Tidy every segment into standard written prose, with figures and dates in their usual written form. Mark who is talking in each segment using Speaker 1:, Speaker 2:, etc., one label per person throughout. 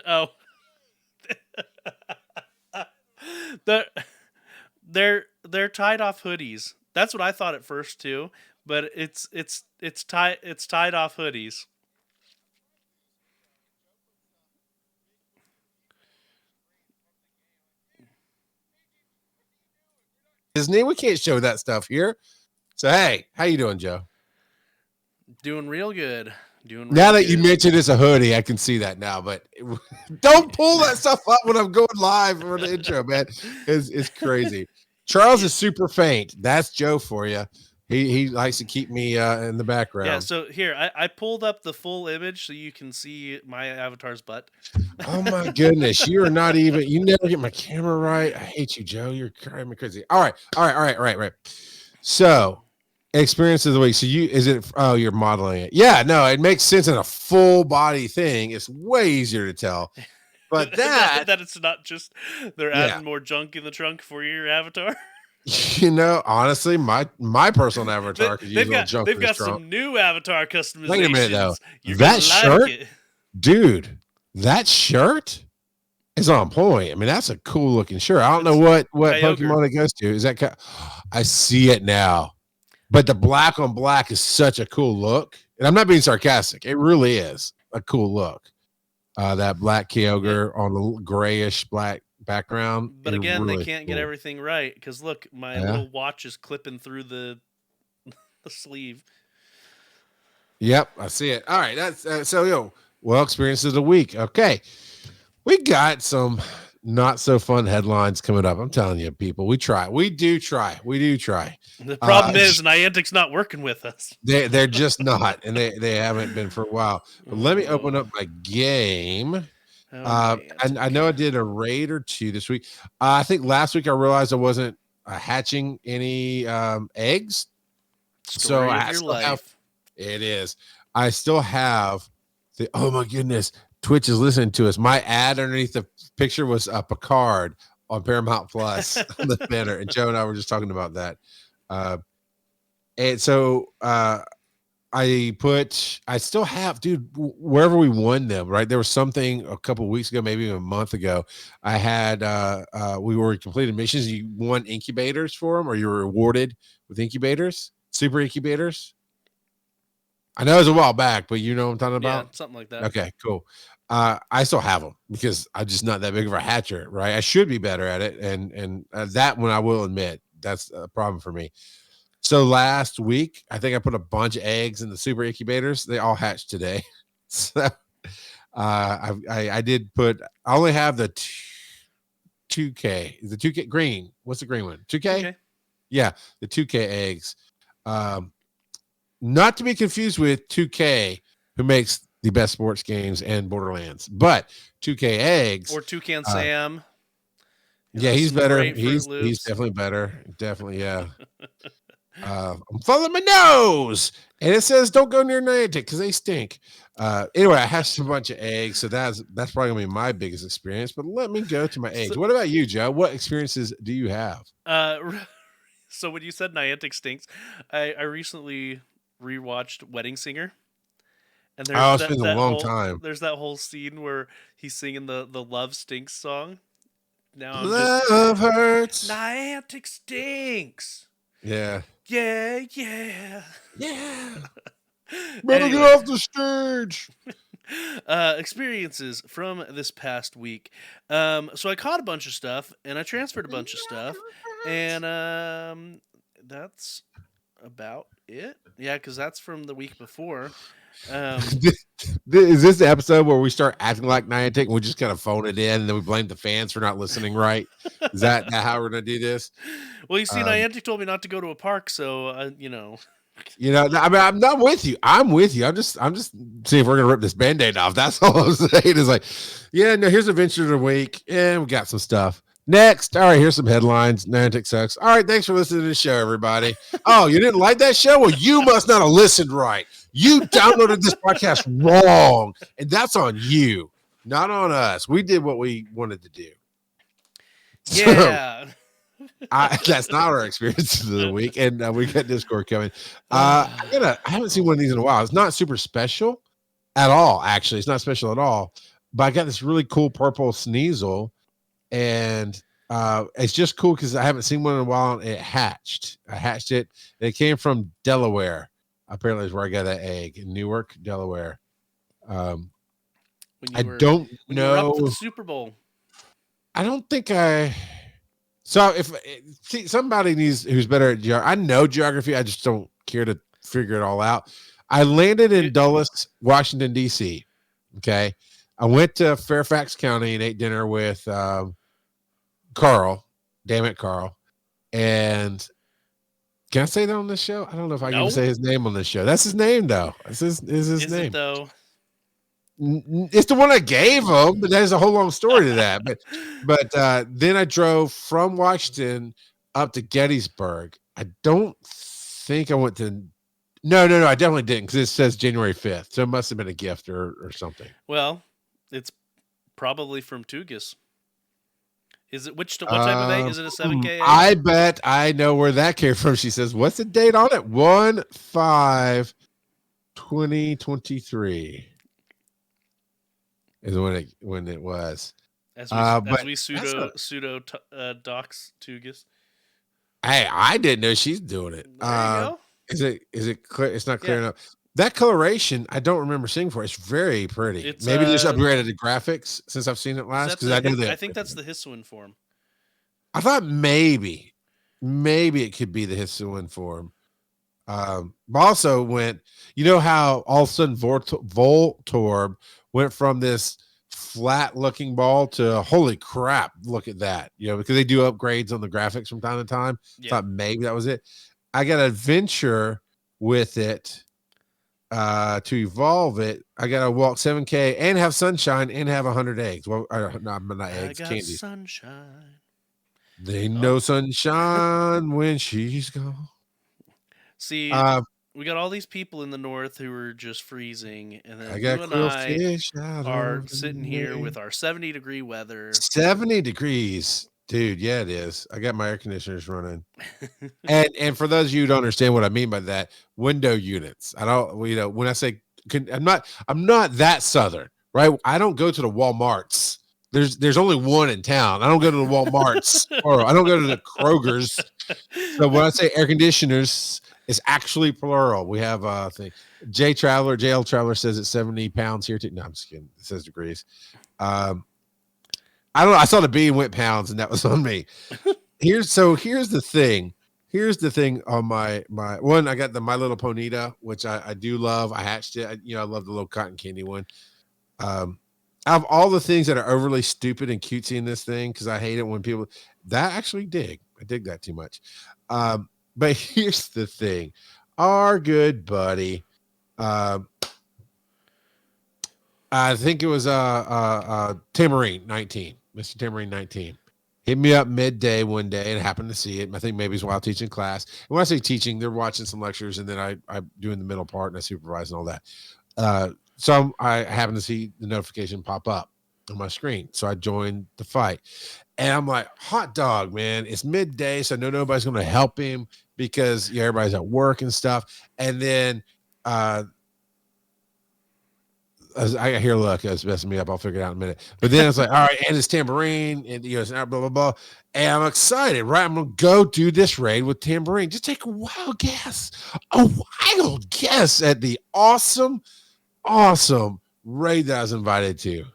Speaker 1: Oh, they're they're tied off hoodies. That's what I thought at first too, but it's tied off hoodies.
Speaker 2: Disney, we can't show that stuff here. So hey, how you doing, Joe?
Speaker 1: Doing real good. Doing
Speaker 2: Now
Speaker 1: real
Speaker 2: that you
Speaker 1: good.
Speaker 2: mentioned it's a hoodie, I can see that now. But don't pull that stuff up when I'm going live for the intro, man. It's crazy. Charles is super faint. That's Joe for you. He likes to keep me in the
Speaker 1: Yeah,
Speaker 2: background.
Speaker 1: so here I pulled up the full image so you can see my avatar's butt.
Speaker 2: Oh my goodness, you are not even. You never get my camera right. I hate you, Joe. You're driving me crazy. All right. So, experience of the week. So you is it? Oh, you're modeling it. Yeah, no, it makes sense in a full body thing. It's way easier to tell. But that,
Speaker 1: that it's not just they're
Speaker 2: yeah,
Speaker 1: adding more junk in the trunk for your avatar.
Speaker 2: honestly, my personal avatar could use a
Speaker 1: they've
Speaker 2: little
Speaker 1: got
Speaker 2: junk
Speaker 1: they've
Speaker 2: in his
Speaker 1: got
Speaker 2: trunk.
Speaker 1: some new avatar
Speaker 2: Wait a minute though.
Speaker 1: customizations. You're gonna
Speaker 2: That
Speaker 1: like
Speaker 2: shirt,
Speaker 1: it.
Speaker 2: dude. That shirt is on point. I mean, that's a cool looking shirt. I don't know what
Speaker 1: Kyogre.
Speaker 2: Pokemon it goes to. Is that? I see it now. But the black on black is such a cool look. And I'm not being sarcastic. It really is a cool look. That black Kyogre on the grayish black background.
Speaker 1: But again, they
Speaker 2: really
Speaker 1: can't
Speaker 2: cool.
Speaker 1: get everything right because look, my little watch is clipping through the sleeve.
Speaker 2: Yep, I see it. All right, that's well, experiences of the week. Okay, we got some not so fun headlines coming up. I'm telling you, people, we do try.
Speaker 1: The problem is Niantic's not working with us.
Speaker 2: They're just not, and they haven't been for a while. But let me open up my game. And I know I did a raid or two this week. I think last week I realized I wasn't hatching any eggs.
Speaker 1: Story
Speaker 2: So
Speaker 1: of
Speaker 2: I
Speaker 1: your
Speaker 2: still
Speaker 1: life.
Speaker 2: have. It is. I still have the. Oh my goodness! Twitch is listening to us. My ad underneath the picture was a Picard on Paramount Plus on the banner, and Joe and I were just talking about that. And so I still have, dude, wherever we won them, right? There was something a couple of weeks ago, maybe a month ago. I had, we were completed missions. You won incubators for them, or you were rewarded with incubators, super incubators. I know it was a while back, but you know what I'm talking about?
Speaker 1: Yeah, something like that.
Speaker 2: Okay, cool. I still have them because I'm just not that big of a hatcher, right? I should be better at it. And that one I will admit, that's a problem for me. So last week, I think I put a bunch of eggs in the super incubators. They all hatched today. So I did put. I only have the 2K. Is the 2K green? What's the green one? 2K.
Speaker 1: Okay.
Speaker 2: Yeah, the 2K eggs. Not to be confused with 2K, who makes the best sports games and Borderlands, but 2K eggs
Speaker 1: Or Toucan Sam.
Speaker 2: Yeah, he's
Speaker 1: some
Speaker 2: better.
Speaker 1: grapefruit
Speaker 2: He's
Speaker 1: loops.
Speaker 2: definitely better. Definitely, yeah. I'm following my nose, and it says don't go near Niantic because they stink. Anyway, I hatched a bunch of eggs, so that's probably gonna be my biggest experience. But let me go to my eggs. What about you, Joe? What experiences do you have?
Speaker 1: So when you said Niantic stinks, I recently rewatched Wedding Singer. And there's
Speaker 2: Oh, it's been a long time.
Speaker 1: There's that whole scene where he's singing the Love Stinks song. Now I'm
Speaker 2: Love hurts.
Speaker 1: Niantic stinks.
Speaker 2: Yeah.
Speaker 1: Yeah.
Speaker 2: Better get off the stage.
Speaker 1: Experiences from this past week. So I caught a bunch of stuff and I transferred a bunch of stuff, and that's about it. Yeah, because that's from the week before.
Speaker 2: Is this the episode where we start acting like Niantic and we just kind of phone it in and then we blame the fans for not listening right? Is that how we're going to do this?
Speaker 1: Well, you see, Niantic told me not to go to a park, so
Speaker 2: You know, I mean, I'm not with you. I'm with you. I'm just seeing if we're gonna rip this Band-Aid off. That's all I'm saying. Is like, yeah, no, here's Adventure of the Week, and we got some stuff. Next, all right, here's some headlines. Niantic sucks. All right, thanks for listening to the show, everybody. Oh, you didn't like that show? Well, you must not have listened right. You downloaded this podcast wrong, and that's on you, not on us. We did what we wanted to do.
Speaker 1: yeah.
Speaker 2: So, that's not our experience of the week, and we got Discord coming. I haven't seen one of these in a while. It's not super special at all. Actually, it's not special at all. but I got this really cool purple Sneasel, and it's just cool because I haven't seen one in a while. And it hatched. I hatched it. And it came from Delaware. Apparently, is where I got that egg in Newark, Delaware. I don't
Speaker 1: when you were up for
Speaker 2: know.
Speaker 1: the Super Bowl.
Speaker 2: I don't think I. So if see somebody needs who's better at geography, I know geography. I just don't care to figure it all out. I landed in Dulles, Washington D.C. Okay, I went to Fairfax County and ate dinner with Carl. Damn it, Carl. And can I say that on this show? I don't know if I can say his name on this show. That's his name, though. Is his name?
Speaker 1: It, though?
Speaker 2: It's the one I gave him, but there's a whole long story to that. But then I drove from Washington up to Gettysburg. I don't think I went to. No, I definitely didn't because it says January 5th, so it must have been a gift or something.
Speaker 1: Well, it's probably from Tugas. Is it what type of egg? Is it a 7K egg?
Speaker 2: I bet I know where that came from. She says, "What's the date on it? 1/5/2023 is when it was."
Speaker 1: As we pseudo docs Tugas.
Speaker 2: Hey, I didn't know she's doing it.
Speaker 1: There you go.
Speaker 2: Is it clear? It's not clear enough. That coloration, I don't remember seeing before. It's very pretty. Maybe they just upgraded the graphics since I've seen it last. Because I know that.
Speaker 1: I think that's the Hisuian form.
Speaker 2: I thought maybe it could be the Hisuian form. Also went. You know how all of a sudden Voltorb went from this flat-looking ball to holy crap! Look at that. You know, because they do upgrades on the graphics from time to time. Yeah. Thought maybe that was it. I got to adventure with it to evolve it. I got to walk 7K and have sunshine and have 100 eggs. Well, not eggs, candies.
Speaker 1: Sunshine.
Speaker 2: They know sunshine when she's gone.
Speaker 1: See, we got all these people in the north who are just freezing, and then you and I are sitting here with our 70-degree weather.
Speaker 2: 70 degrees. Dude, yeah, it is. I got my air conditioners running. and for those of you who don't understand what I mean by that, window units. I don't, when I say I'm not that southern, right? I don't go to the Walmarts. There's only one in town. I don't go to the Walmarts or I don't go to the Kroger's. So when I say air conditioners, it's actually plural. We have JL Traveler says it's 70 pounds here too. No, I'm just kidding. It says degrees. I don't know. I saw the B and went pounds, and that was on me. Here's the thing. Here's the thing on my one. I got the My Little Ponyta, which I do love. I hatched it. I love the little cotton candy one. Out of all the things that are overly stupid and cutesy in this thing, because I hate it when people that actually I dig that too much. But here's the thing. Our good buddy, I think it was Tamarine 19. Mr. Tamarine 19 hit me up midday one day and happened to see it. I think maybe it's while teaching class. And when I say teaching, they're watching some lectures, and then I'm doing the middle part and I supervise and all that. So I happened to see the notification pop up on my screen. So I joined the fight. And I'm like, hot dog, man. It's midday, so I know nobody's going to help him because everybody's at work and stuff. And then I hear look, it's messing me up. I'll figure it out in a minute. But then it's like, all right, and it's Tambourine, and it's blah blah blah. And I'm excited, right? I'm gonna go do this raid with Tambourine. Just take a wild guess at the awesome raid that I was invited to.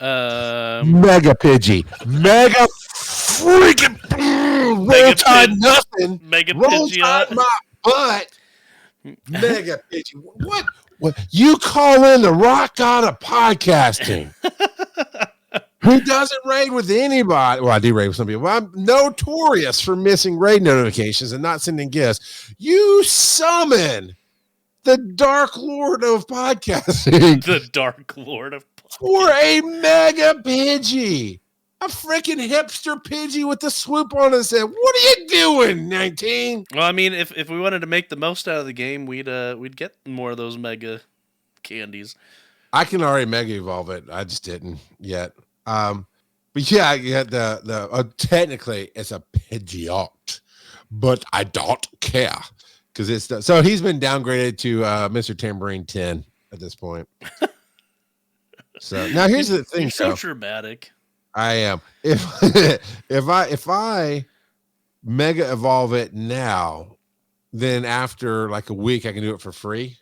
Speaker 2: Mega Pidgey, mega freaking roll tide nothing.
Speaker 1: Mega
Speaker 2: roll tide my butt. Mega Pidgey. What you call in the rock god of podcasting? Who doesn't raid with anybody? Well, I do raid with some people. But I'm notorious for missing raid notifications and not sending gifts. You summon the Dark Lord of podcasting.
Speaker 1: The Dark Lord of podcasting.
Speaker 2: For a Mega Pidgey. A freaking hipster Pidgey with the swoop on his head. What are you doing, 19?
Speaker 1: Well, I mean, if we wanted to make the most out of the game, we'd get more of those mega candies.
Speaker 2: I can already mega evolve it. I just didn't yet. But yeah, technically it's a Pidgeot, but I don't care because it's so he's been downgraded to Mr. Tambourine 10 at this point. So now here's the
Speaker 1: You're
Speaker 2: thing,
Speaker 1: so
Speaker 2: though.
Speaker 1: dramatic.
Speaker 2: I am. If if I mega evolve it now, then after like a week, I can do it for free.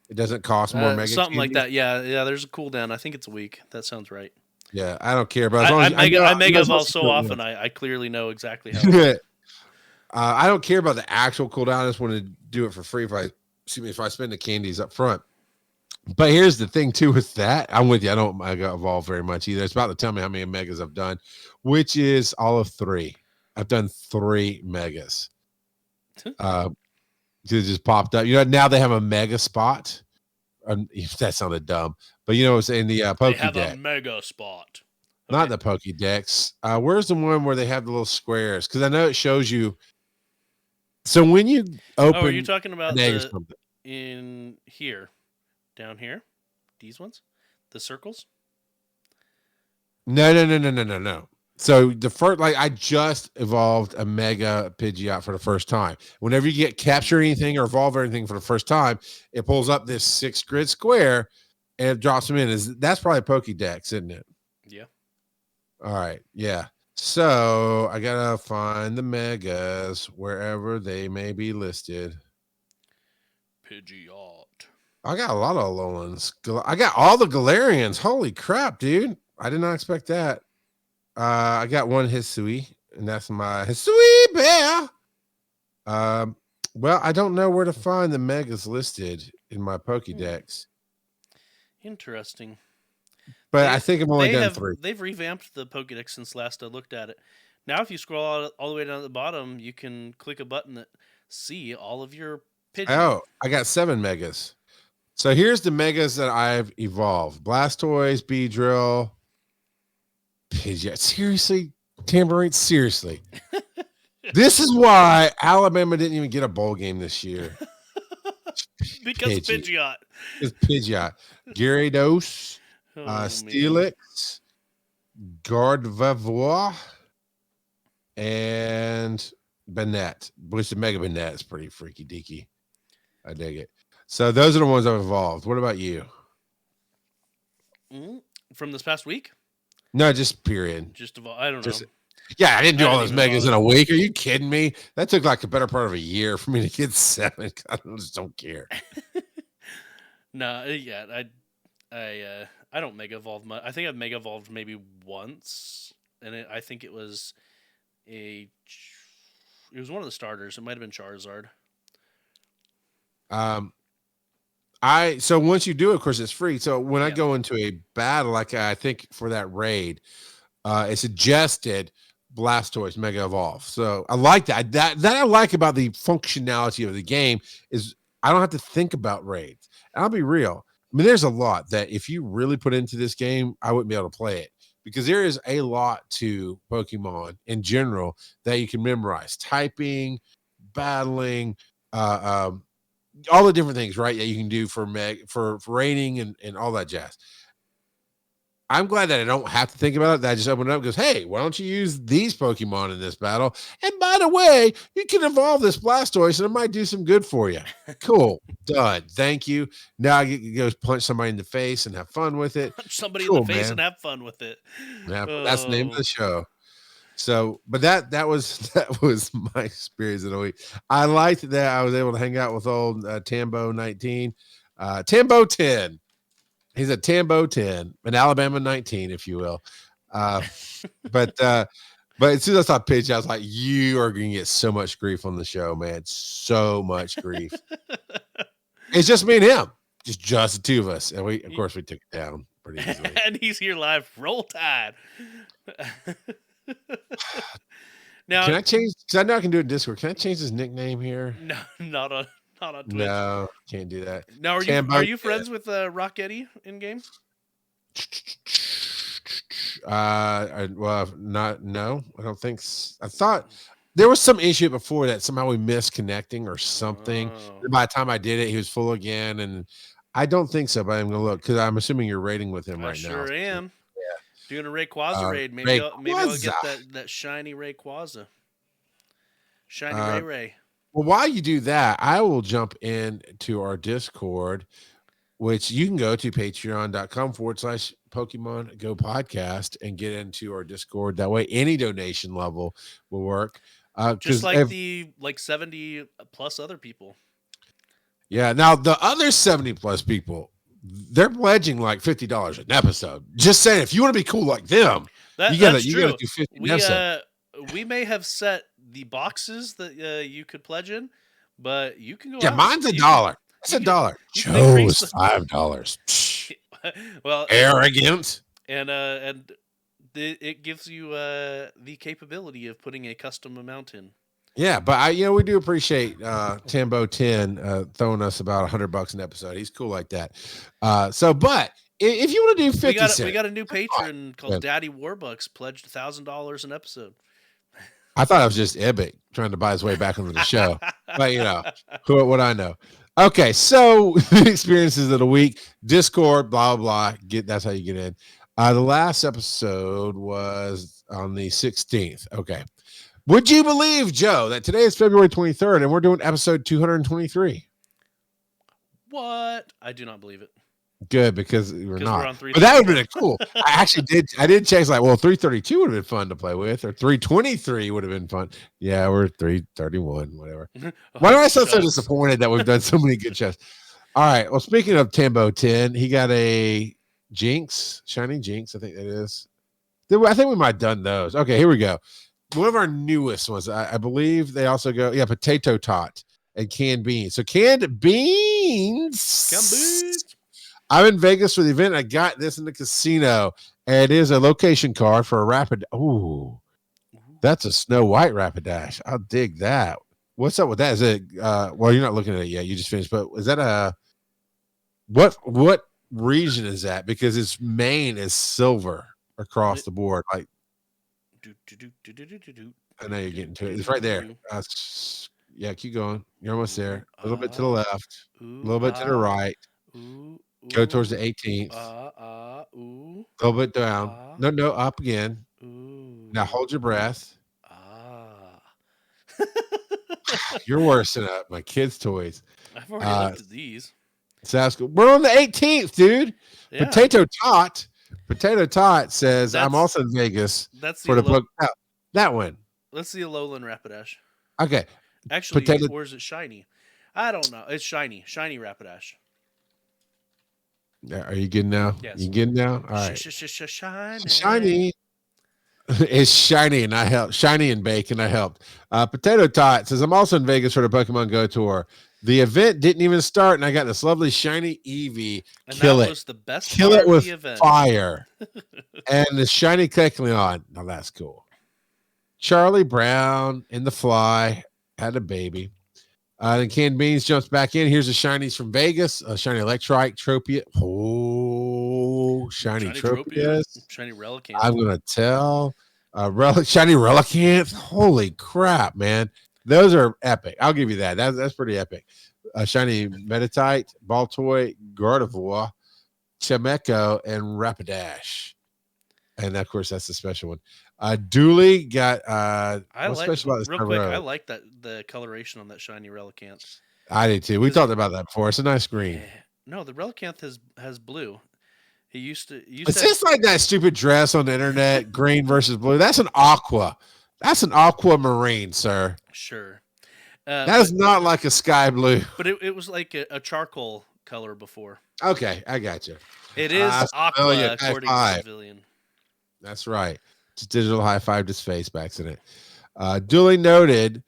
Speaker 2: It doesn't cost more mega
Speaker 1: Something like
Speaker 2: candies.
Speaker 1: that. Yeah, yeah. There's a cooldown. I think it's a week. That sounds right.
Speaker 2: Yeah, I don't care, but as long as
Speaker 1: I
Speaker 2: I know
Speaker 1: mega
Speaker 2: as long
Speaker 1: evolve
Speaker 2: as
Speaker 1: so
Speaker 2: you do
Speaker 1: often.
Speaker 2: it
Speaker 1: I clearly know exactly how it works.
Speaker 2: once. I don't care about the actual cooldown. I just want to do it for free if I spend the candies up front. But here's the thing too with that. I'm with you. I don't mega evolve very much either. It's about to tell me how many megas I've done, which is all of 3. I've done 3 megas. It just popped up. Now they have a mega spot. That sounded dumb, but it's in the
Speaker 1: They have a
Speaker 2: Pokédex,
Speaker 1: mega spot.
Speaker 2: not the Pokédex. Where's the one where they have the little squares? Because I know it shows you. So when you open,
Speaker 1: are you talking about
Speaker 2: an egg or something,
Speaker 1: in here, down here, these ones, the circles?
Speaker 2: no. So the first, like, I just evolved a mega Pidgeot for the first time. Whenever you get capture anything or evolve anything for the first time, it pulls up this 6 grid square and it drops them in. That's probably a Pokédex, isn't it?
Speaker 1: Yeah.
Speaker 2: All right, yeah. So I gotta find the megas wherever they may be listed.
Speaker 1: Pidgeot.
Speaker 2: I got a lot of Alolans. I got all the Galarians. Holy crap, dude! I did not expect that. I got one Hisui, and that's my Hisui bear. Well, I don't know where to find the megas listed in my Pokédex,
Speaker 1: Interesting.
Speaker 2: but I think I've only done 3.
Speaker 1: They've revamped the Pokédex since last I looked at it. Now, if you scroll all the way down to the bottom, you can click a button that see all of your Pidgey.
Speaker 2: Oh, I got 7 megas. So here's the megas that I've evolved: Blastoise, Beedrill, Pidgeot. Seriously, Tambourine. Seriously, this is why Alabama didn't even get a bowl game this year.
Speaker 1: Because Pidgeot.
Speaker 2: It's Pidgeot. Gyarados, Steelix, Gardevoir, and Banette. Which the Mega Banette is pretty freaky deaky. I dig it. So those are the ones I've evolved. What about you?
Speaker 1: From this past week?
Speaker 2: No, just period.
Speaker 1: Just I don't know.
Speaker 2: Yeah, I didn't do all those megas in a week. Are you kidding me? That took like a better part of a year for me to get 7. I just don't care.
Speaker 1: No, yeah, I don't mega evolve much. I think I've mega evolved maybe once, and I think it was one of the starters. It might have been Charizard.
Speaker 2: So once you do it, of course, it's free. So when I go into a battle, like I think for that raid, it suggested Blastoise Mega Evolve. So I like that. That I like about the functionality of the game is I don't have to think about raids. And I'll be real. I mean, there's a lot that if you really put into this game, I wouldn't be able to play it because there is a lot to Pokemon in general that you can memorize: typing, battling, all the different things, right? That you can do for raiding and all that jazz. I'm glad that I don't have to think about it. That I just open it up and goes, hey, why don't you use these Pokemon in this battle? And by the way, you can evolve this Blastoise and it might do some good for you. Cool. Done. Thank you. Now I get to go punch somebody in the face and have fun with it.
Speaker 1: Punch somebody in the face and have fun with it.
Speaker 2: Yeah, that's the name of the show. So, but that was my experience of the week. I liked that I was able to hang out with old Tambo 19, Tambo 10. He's a Tambo 10, an Alabama 19, if you will. But as soon as I saw Pidge, I was like, you are going to get so much grief on the show, man. So much grief. It's just me and him, just the two of us, and of course we took it down pretty easily.
Speaker 1: And he's here live. Roll Tide. Now,
Speaker 2: can I change? Because I know I can do it in Discord. Can I change his nickname here?
Speaker 1: No, not on Twitch.
Speaker 2: No, can't do that.
Speaker 1: Now, are you friends with Rock Eddie in game?
Speaker 2: Well, not. No, I don't think. I thought there was some issue before that somehow we missed connecting or something. Oh. By the time I did it, he was full again, and I don't think so. But I'm gonna look because I'm assuming you're raiding with him right now.
Speaker 1: Sure am. Doing a Rayquaza raid. Maybe I'll get that shiny Rayquaza. Shiny Ray.
Speaker 2: Well, while you do that, I will jump into our Discord which you can go to patreon.com/Pokemon GO Podcast and get into our Discord. That way, any donation level will work.
Speaker 1: Just
Speaker 2: Because
Speaker 1: like 70 plus other people.
Speaker 2: yeah, now the other 70 plus people, they're pledging like $50 an episode. Just saying, if you want to be cool like them, you gotta
Speaker 1: True.
Speaker 2: do 50 an episode.
Speaker 1: We may have set the boxes that you could pledge in, but you can go
Speaker 2: Yeah,
Speaker 1: out.
Speaker 2: mine's $1. It's $1.
Speaker 1: You can increase
Speaker 2: Joe's $5.
Speaker 1: Well,
Speaker 2: arrogant.
Speaker 1: And it gives you the capability of putting a custom amount in.
Speaker 2: Yeah, but we do appreciate Tambo 10 throwing us about $100 an episode. He's cool like that. But if you want to do 50
Speaker 1: we got a new patron called Daddy Warbucks pledged $1,000 an episode.
Speaker 2: I thought it was just Ebic trying to buy his way back into the show. But what I know. Okay, so experiences of the week, Discord, blah blah blah. That's how you get in. The last episode was on the 16th. Okay. Would you believe, Joe, that today is February 23rd and we're doing episode 223?
Speaker 1: What? I do not believe it.
Speaker 2: Good, because we're not.
Speaker 1: We're on
Speaker 2: but that would have been cool. I did check, like, well, 332 would have been fun to play with, or 323 would have been fun. Yeah, we're 331, whatever. Why am I so disappointed that we've done so many good shows? All right. Well, speaking of Tambo 10, he got a Jinx, Shiny Jinx, I think that is. I think we might have done those. Okay, here we go. One of our newest ones, I believe they also go, Potato Tot and canned beans. So canned beans. I'm in Vegas for the event. I got this in the casino, and it is a location card for a rapid. Ooh, that's a Snow White Rapidash. I'll dig that. What's up with that? Is it? Well, you're not looking at it yet. You just finished, but is that a what region is that? Because its mane is silver across the board. Like, I know you're getting to it. It's right there. Yeah, keep going. You're almost there. A little bit to the left, a little bit to the right. Go towards the 18th. A little bit down. No, up again. Now hold your breath. You're worse than my kids' toys.
Speaker 1: I've already looked at these.
Speaker 2: We're on the 18th, dude. Yeah. Potato Tot says, I'm also in Vegas for the book. That one.
Speaker 1: Let's see a Alolan Rapidash.
Speaker 2: Okay.
Speaker 1: Actually, or is it shiny? I don't know. It's shiny. Shiny Rapidash.
Speaker 2: Are you good now?
Speaker 1: Yes.
Speaker 2: You good now? All right.
Speaker 1: Shiny.
Speaker 2: It's shiny, and I helped. Shiny and bake, and I helped. Potato Tot says, I'm also in Vegas for the Pokemon GO Tour. The event didn't even start, and I got this lovely shiny Eevee.
Speaker 1: And that was the best
Speaker 2: Kill
Speaker 1: part
Speaker 2: it with
Speaker 1: of the event.
Speaker 2: Fire. And the shiny Kecleon. Now that's cool. Charlie Brown in the Fly had a baby. Then Canned Beans jumps back in. Here's the shinies from Vegas. Shiny Electrike, Tropia. Oh, shiny Tropius.
Speaker 1: Shiny Relicanth.
Speaker 2: I'm going to tell. Shiny Relicanth. Holy crap, man. Those are epic. I'll give you that. That's pretty epic. Shiny Meditite, Baltoy, Gardevoir, Chimecho, and Rapidash. And of course, that's the special one. Dooley got what's special about this
Speaker 1: real quick. I like the coloration on that shiny Relicanth.
Speaker 2: I did too. We talked about that before. It's a nice green.
Speaker 1: No, the Relicanth has blue. He used to.
Speaker 2: It's just like that stupid dress on the internet, green versus blue. That's an aqua. That's an aquamarine, sir.
Speaker 1: Sure.
Speaker 2: That is not like a sky blue.
Speaker 1: But it was like a charcoal color before.
Speaker 2: Okay, I got you.
Speaker 1: It is aqua according to the pavilion.
Speaker 2: That's right. Just digital high five to face by accident. Duly noted.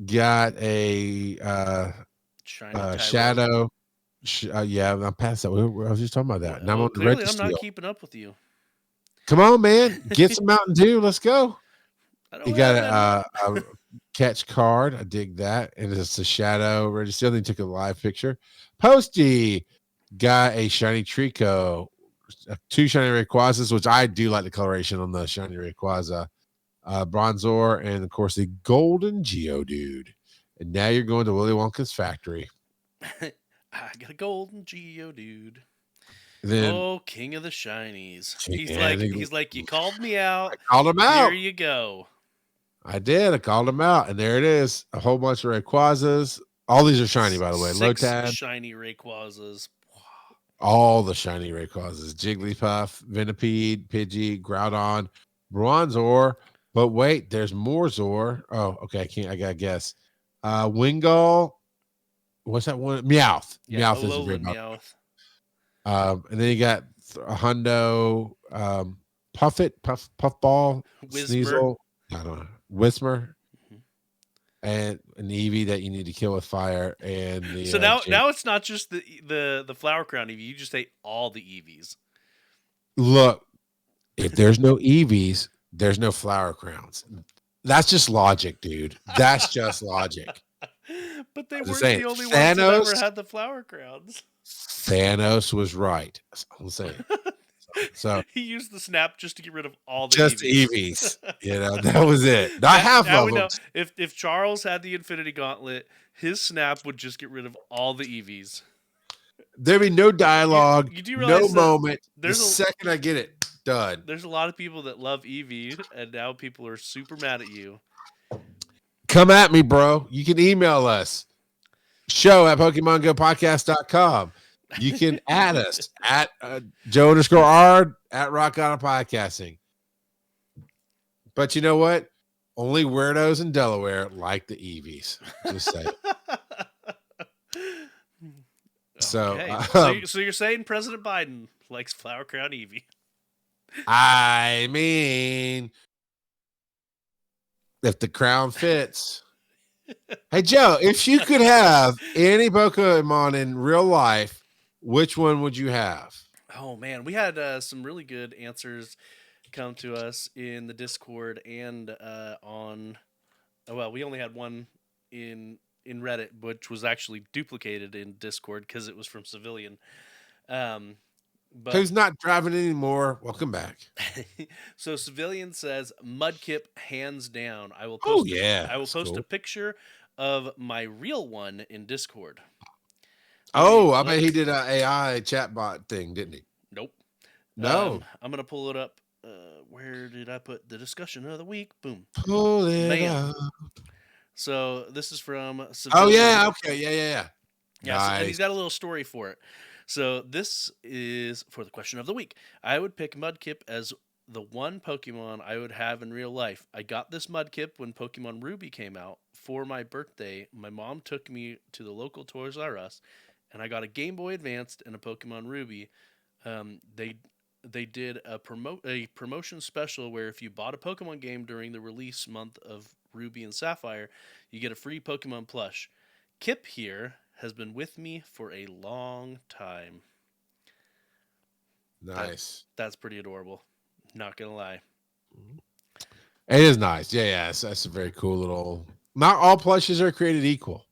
Speaker 2: Got a shadow. Yeah, I'm past that. I was just talking about that. Now I'm on the registry.
Speaker 1: I'm not keeping up with you.
Speaker 2: Come on, man. Get some Mountain Dew. Let's go. You got a catch card. I dig that. And it's a shadow register. Then took a live picture. Posty got a shiny Trico. 2 shiny Rayquazas, which I do like the coloration on the shiny Rayquaza. Bronzor, and of course the golden Geodude. And now you're going to Willy Wonka's factory.
Speaker 1: I got a golden Geodude.
Speaker 2: Then,
Speaker 1: king of the shinies. He's like, you called me out.
Speaker 2: I called him out.
Speaker 1: Here you go.
Speaker 2: I did. I called him out, and there it is. A whole bunch of Rayquazas. All these are shiny, by the way.
Speaker 1: 6
Speaker 2: Lotad.
Speaker 1: Shiny Rayquazas.
Speaker 2: all the shiny Rayquazas: Jigglypuff, Venipede, Pidgey, Groudon, Bronzor. But wait, there's more Zor. Oh, okay. I can't. I gotta guess. Wingull. What's that one? Meowth.
Speaker 1: Yeah,
Speaker 2: Meowth is very
Speaker 1: Alolan
Speaker 2: about.
Speaker 1: Meowth.
Speaker 2: And then you got a Hundo, Puffit, Puffball,
Speaker 1: Whismur.
Speaker 2: Sneasel. I don't know. Whismer,
Speaker 1: Mhm.
Speaker 2: and an Eevee that you need to kill with fire, and the
Speaker 1: So now it's not just the Flower Crown Eevee. You just ate all the Eevees.
Speaker 2: look. If there's no Eevees, there's no flower crowns. That's just logic, dude. That's just logic.
Speaker 1: But they
Speaker 2: I'm just
Speaker 1: weren't
Speaker 2: saying.
Speaker 1: the only ones that ever had the flower crowns.
Speaker 2: Thanos was right. That's all I'm saying. So
Speaker 1: He used the snap just to get rid of all the
Speaker 2: just
Speaker 1: Eevees.
Speaker 2: Eevees. That was it. Not half
Speaker 1: Now
Speaker 2: of
Speaker 1: we
Speaker 2: them.
Speaker 1: know if Charles had the Infinity Gauntlet, his snap would just get rid of all the Eevees.
Speaker 2: There'd be no dialogue,
Speaker 1: You do
Speaker 2: no
Speaker 1: realize that
Speaker 2: moment. The
Speaker 1: there's a
Speaker 2: second I get it, done.
Speaker 1: there's a lot of people that love Eevee, and now people are super mad at you.
Speaker 2: Come at me, bro. You can email us. Show at PokemonGoPodcast.com. You can add us at Joe_R at Rock Out of Podcasting. But you know what? Only weirdos in Delaware like the Eevees. Just say. So,
Speaker 1: Okay. So you're saying President Biden likes Flower Crown Eevee?
Speaker 2: I mean, if the crown fits. Hey, Joe, if you could have any Pokemon in real life, which one would you have?
Speaker 1: Oh man, we had some really good answers come to us in the Discord and on. Oh, well, we only had one in Reddit, which was actually duplicated in Discord because it was from Civilian. But
Speaker 2: Who's not driving anymore? Welcome back.
Speaker 1: so Civilian says Mudkip hands down. I will
Speaker 2: Oh,
Speaker 1: post.
Speaker 2: yeah.
Speaker 1: I will
Speaker 2: That's
Speaker 1: post a
Speaker 2: cool.
Speaker 1: picture of my real one in Discord.
Speaker 2: I bet he did an AI chatbot thing, didn't he?
Speaker 1: Nope.
Speaker 2: No.
Speaker 1: I'm gonna pull it up. Where did I put the discussion of the week? Boom.
Speaker 2: Pull it
Speaker 1: Bam.
Speaker 2: up.
Speaker 1: So this is from Civilian.
Speaker 2: Oh, yeah. Okay. Yeah.
Speaker 1: Yeah, so, and
Speaker 2: Nice.
Speaker 1: he's got a little story for it. So this is for the question of the week. I would pick Mudkip as the one Pokemon I would have in real life. I got this Mudkip when Pokemon Ruby came out for my birthday. My mom took me to the local Toys R Us, and I got a Game Boy Advanced and a Pokemon Ruby. They did a promotion special where if you bought a Pokemon game during the release month of Ruby and Sapphire, you get a free Pokemon plush. Kip here has been with me for a long time.
Speaker 2: Nice.
Speaker 1: That's pretty adorable. Not gonna lie.
Speaker 2: It is nice. Yeah. That's a very cool little. Not all plushes are created equal.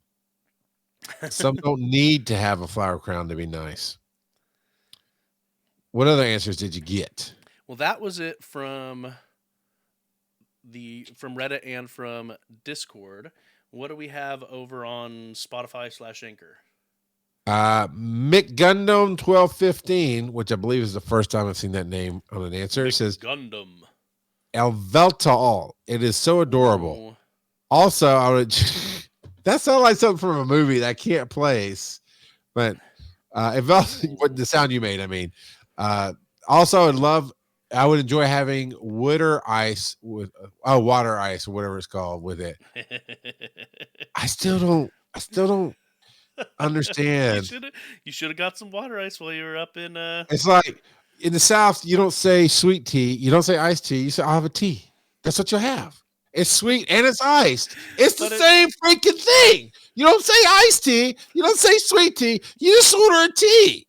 Speaker 2: Some don't need to have a flower crown to be nice. What other answers did you get?
Speaker 1: Well, that was it from Reddit and from Discord. What do we have over on Spotify/Anchor?
Speaker 2: Mick Gundam 1215, which I believe is the first time I've seen that name on an answer, says
Speaker 1: Gundam.
Speaker 2: Elveltal. It is so adorable.
Speaker 1: Ooh.
Speaker 2: Also, I would that sounds like something from a movie that I can't place, but what the sound you made, I mean. Also, I would enjoy having water ice with water ice or whatever it's called with it. I still don't understand.
Speaker 1: You should have got some water ice while you were up in.
Speaker 2: It's like in the South, you don't say sweet tea, you don't say iced tea, you say I'll have a tea. That's what you'll have. It's sweet and it's iced. It's the same freaking thing. You don't say iced tea, you don't say sweet tea, you just order a tea.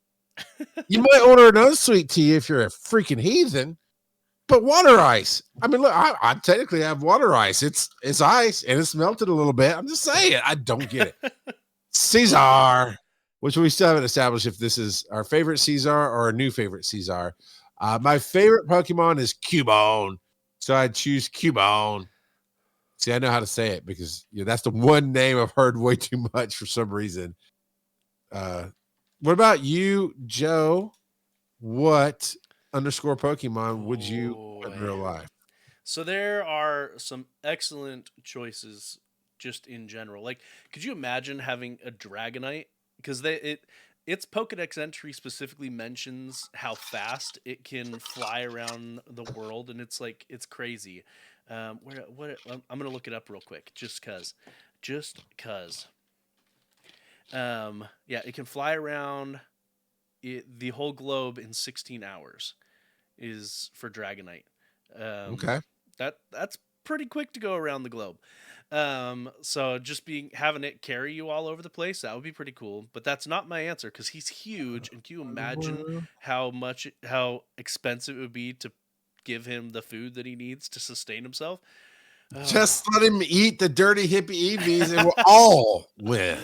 Speaker 2: You might order another sweet tea if you're a freaking heathen, but water ice. I mean, look, I technically have water ice. It's ice and it's melted a little bit. I'm just saying, I don't get it. Caesar, which we still haven't established if this is our favorite Caesar or a new favorite Caesar. My favorite Pokemon is Cubone, so I'd choose Cubone. See, I know how to say it because that's the one name I've heard way too much for some reason. What about you, Joe? What _ Pokemon would you want in real life?
Speaker 1: So there are some excellent choices just in general. Like, could you imagine having a Dragonite? Because its Pokedex entry specifically mentions how fast it can fly around the world, and it's crazy. I'm gonna look it up real quick, just cause. Yeah, it can fly around the whole globe in 16 hours is for Dragonite. Um,
Speaker 2: Okay.
Speaker 1: that's pretty quick to go around the globe. So just having it carry you all over the place, that would be pretty cool. But that's not my answer because he's huge, and can you imagine how expensive it would be to give him the food that he needs to sustain himself?
Speaker 2: Just let him eat the dirty hippie EVs and we'll all win.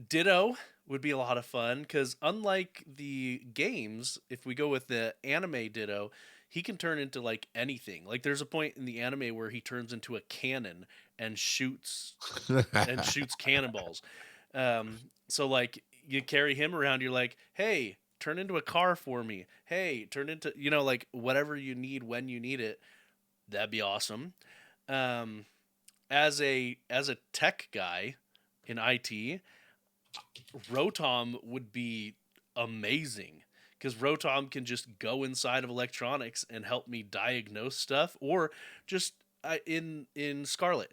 Speaker 1: Ditto would be a lot of fun because unlike the games, if we go with the anime Ditto, he can turn into like anything. Like there's a point in the anime where he turns into a cannon and shoots cannonballs. So like you carry him around, you're like, hey, turn into a car for me. Hey, turn into like whatever you need when you need it. That'd be awesome. Um, as a tech guy in IT, Rotom would be amazing because Rotom can just go inside of electronics and help me diagnose stuff, or just in Scarlet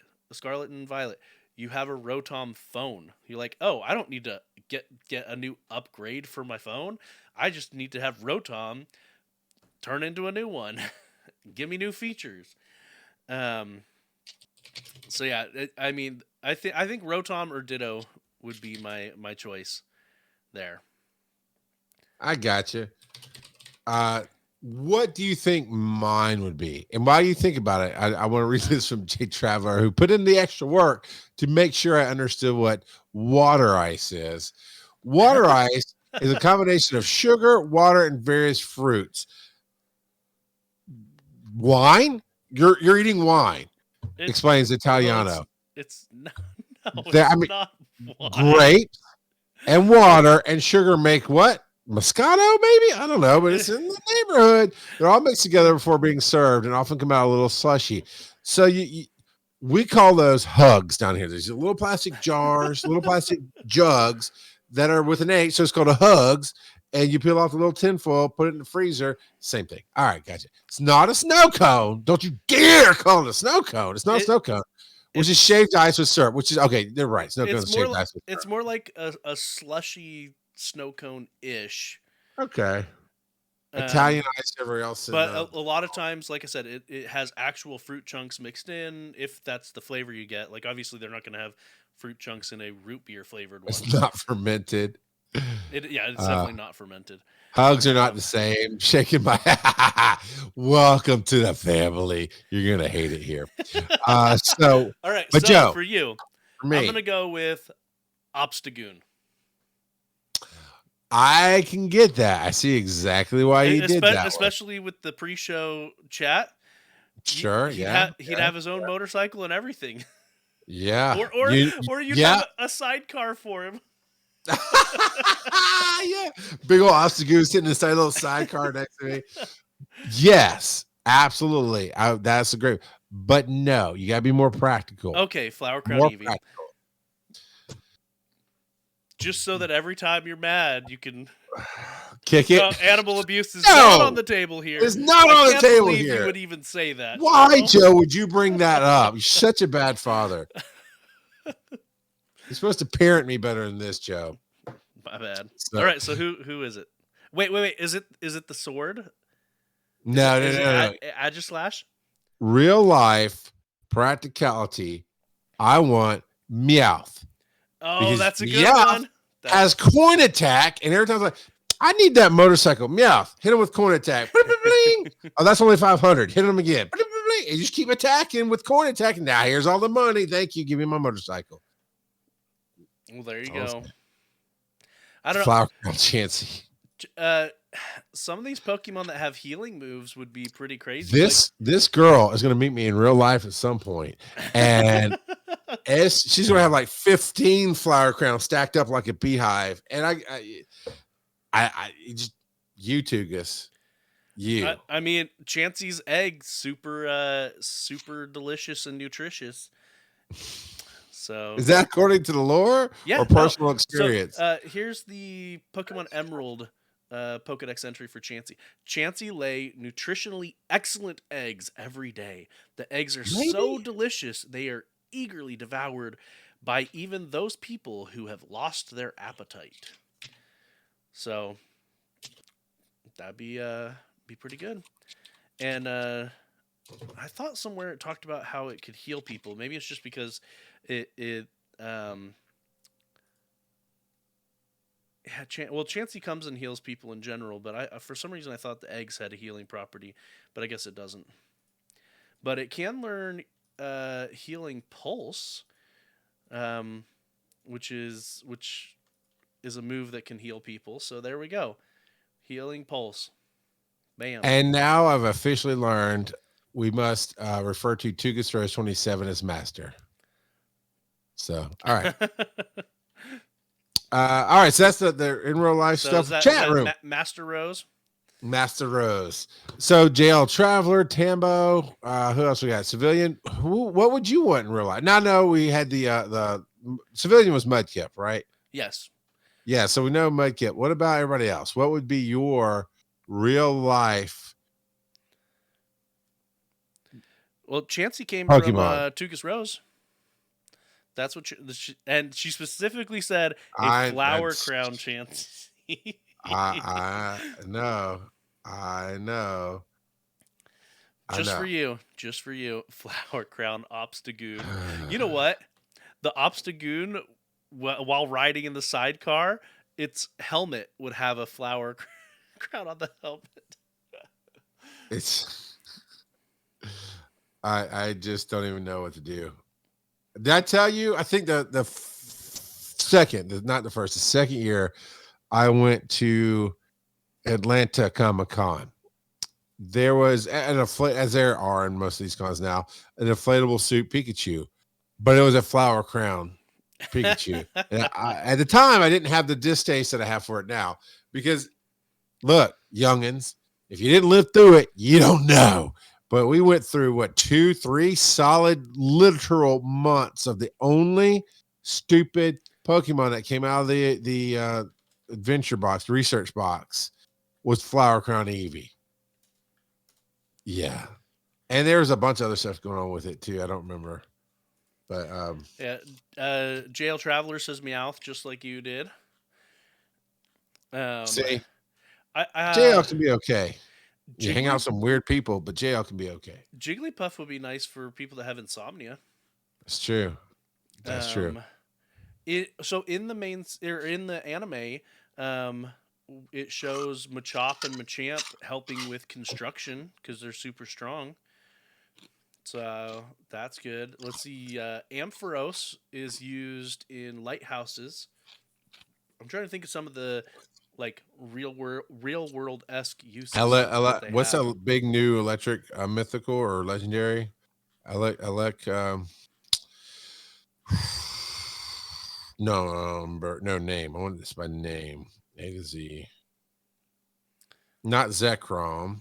Speaker 1: and Violet, you have a Rotom phone. You're like, oh, I don't need to get a new upgrade for my phone. I just need to have Rotom turn into a new one, give me new features. Um, so yeah, I mean, I think Rotom or Ditto would be my choice there.
Speaker 2: I got you. What do you think mine would be? And while you think about it, I want to read this from Jay Traveler, who put in the extra work to make sure I understood what water ice is. Water ice is a combination of sugar, water, and various fruits. Wine? You're eating wine,
Speaker 1: It
Speaker 2: explains
Speaker 1: well,
Speaker 2: Italiano.
Speaker 1: it's no, no,
Speaker 2: I
Speaker 1: it's
Speaker 2: mean,
Speaker 1: not wine.
Speaker 2: grapes and water and sugar make what? Moscato, maybe? I don't know, but it's in the neighborhood. They're all mixed together before being served and often come out a little slushy. So we call those hugs down here. There's little plastic jars, little plastic jugs that are with an H, so it's called a hugs. And you peel off the little tin foil, put it in the freezer. Same thing. All right, gotcha. It's not a snow cone. Don't you dare call it a snow cone. It's not a snow cone, which is shaved ice with syrup. Which is okay. They're right. Snow cone is shaved ice with syrup.
Speaker 1: It's more like a slushy snow cone ish.
Speaker 2: Okay. Italian ice, everywhere else.
Speaker 1: But a lot of times, like I said, it has actual fruit chunks mixed in. If that's the flavor you get, like obviously they're not going to have fruit chunks in a root beer flavored one.
Speaker 2: It's not fermented.
Speaker 1: It's definitely not fermented.
Speaker 2: Hugs are not the same. Shaking my welcome to the family. You're gonna hate it here. So
Speaker 1: all right,
Speaker 2: but
Speaker 1: so
Speaker 2: Joe,
Speaker 1: for you,
Speaker 2: for
Speaker 1: I'm gonna go with Obstagoon.
Speaker 2: I can get that. I see exactly why you did that.
Speaker 1: Especially with the pre-show chat.
Speaker 2: Sure,
Speaker 1: he'd have his own motorcycle and everything.
Speaker 2: Yeah.
Speaker 1: or you have a sidecar for him.
Speaker 2: Yeah. Big old Obstagoon sitting inside a little sidecar next to me. Yes, absolutely. That's a great, but no, you gotta be more practical.
Speaker 1: Okay, Flower Crown Eevee. Practical. Just so that every time you're mad, you can
Speaker 2: kick it.
Speaker 1: Animal abuse is not on the table here.
Speaker 2: It's not on the table here.
Speaker 1: You would even say that.
Speaker 2: Why, Joe, would you bring that up? You're such a bad father. You're supposed to parent me better than this, Joe.
Speaker 1: My bad. All right, so who is it? Wait. Is it the sword?
Speaker 2: No.
Speaker 1: Agislash?
Speaker 2: Real life practicality. I want Meowth.
Speaker 1: Oh,
Speaker 2: because
Speaker 1: that's a good one.
Speaker 2: Has coin attack, and every time I'm like, I need that motorcycle. Meowth. Hit him with coin attack. Oh, that's only 500. Hit him again. And you just keep attacking with coin attack. Now here's all the money. Thank you. Give me my motorcycle.
Speaker 1: Well, there you go. I don't know.
Speaker 2: Flower Crown Chansey.
Speaker 1: Some of these Pokemon that have healing moves would be pretty crazy.
Speaker 2: This girl is going to meet me in real life at some point, and she's going to have like 15 Flower Crowns stacked up like a beehive. And I just you two guys, you.
Speaker 1: I mean, Chansey's egg super delicious and nutritious. So
Speaker 2: Is that according to the lore
Speaker 1: yeah,
Speaker 2: or
Speaker 1: no.
Speaker 2: personal
Speaker 1: So
Speaker 2: experience?
Speaker 1: here's the Pokemon Emerald Pokedex entry for Chansey. Chansey lay nutritionally excellent eggs every day. The eggs are so
Speaker 2: Maybe.
Speaker 1: delicious they are eagerly devoured by even those people who have lost their appetite. So that'd be pretty good. And I thought somewhere it talked about how it could heal people. Maybe it's just because it um yeah, Chansey comes and heals people in general, but I for some reason I thought the eggs had a healing property, but I guess it doesn't. But it can learn healing pulse, um, which is a move that can heal people. So there we go, healing pulse. Bam.
Speaker 2: And now I've officially learned we must refer to Tugus Rose 27 as master. So, all right. All right. So that's the in real life
Speaker 1: So is
Speaker 2: stuff.
Speaker 1: that
Speaker 2: Chat room.
Speaker 1: Master Rose?
Speaker 2: Master Rose. So JL Traveler, Tambo. Who else we got? Civilian. What would you want in real life? No. We had the Civilian was Mudkip, right?
Speaker 1: Yes.
Speaker 2: Yeah. So we know Mudkip. What about everybody else? What would be your real life
Speaker 1: Well, Chansey came from
Speaker 2: Pokemon?
Speaker 1: Tukas Rose. That's what and she specifically said a
Speaker 2: I
Speaker 1: flower crown chance.
Speaker 2: I know. I know.
Speaker 1: Just for you, flower crown Obstagoon. You know what? The Obstagoon, while riding in the sidecar, its helmet would have a flower crown on the helmet.
Speaker 2: It's I just don't even know what to do. Did I tell you? I think the second, not the first, the second year I went to Atlanta Comic Con. There was as there are in most of these cons now, an inflatable suit Pikachu, but it was a flower crown Pikachu. And at the time, I didn't have the distaste that I have for it now because, look, youngins, if you didn't live through it, you don't know. But we went through 2, 3 solid literal months of the only stupid Pokemon that came out of the adventure box, research box, was Flower Crown Eevee. Yeah. And there was a bunch of other stuff going on with it too. I don't remember. But
Speaker 1: yeah, JL Traveler says Meowth just like you did.
Speaker 2: See,
Speaker 1: I
Speaker 2: JL can be okay. You hang out with
Speaker 1: Jiggly,
Speaker 2: some weird people, but JL can be okay.
Speaker 1: Jigglypuff would be nice for people that have insomnia.
Speaker 2: It's true. That's true.
Speaker 1: So in the in the anime, it shows Machop and Machamp helping with construction because they're super strong. So that's good. Let's see. Ampharos is used in lighthouses. I'm trying to think of some of the like real world esque uses that they
Speaker 2: What's
Speaker 1: have.
Speaker 2: that big new electric mythical or legendary? No name. I want this by name. A to Z. Not Zekrom.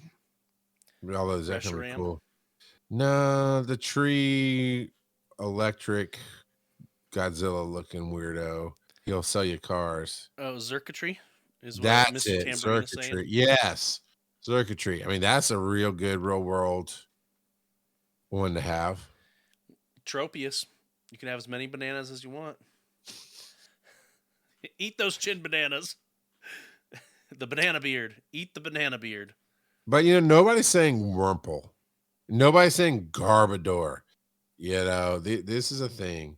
Speaker 2: Although Zekrom would be cool. No, the tree electric Godzilla looking weirdo. He'll sell you cars.
Speaker 1: Oh, Zerkatry is what
Speaker 2: That's
Speaker 1: Mr.
Speaker 2: it.
Speaker 1: Tambourine is saying.
Speaker 2: Circuitry. Yes. Circuitry. I mean, that's a real good real world one to have.
Speaker 1: Tropius. You can have as many bananas as you want. Eat those chin bananas. The banana beard. Eat the banana beard.
Speaker 2: But nobody's saying Wurmple. Nobody's saying Garbodor. This is a thing.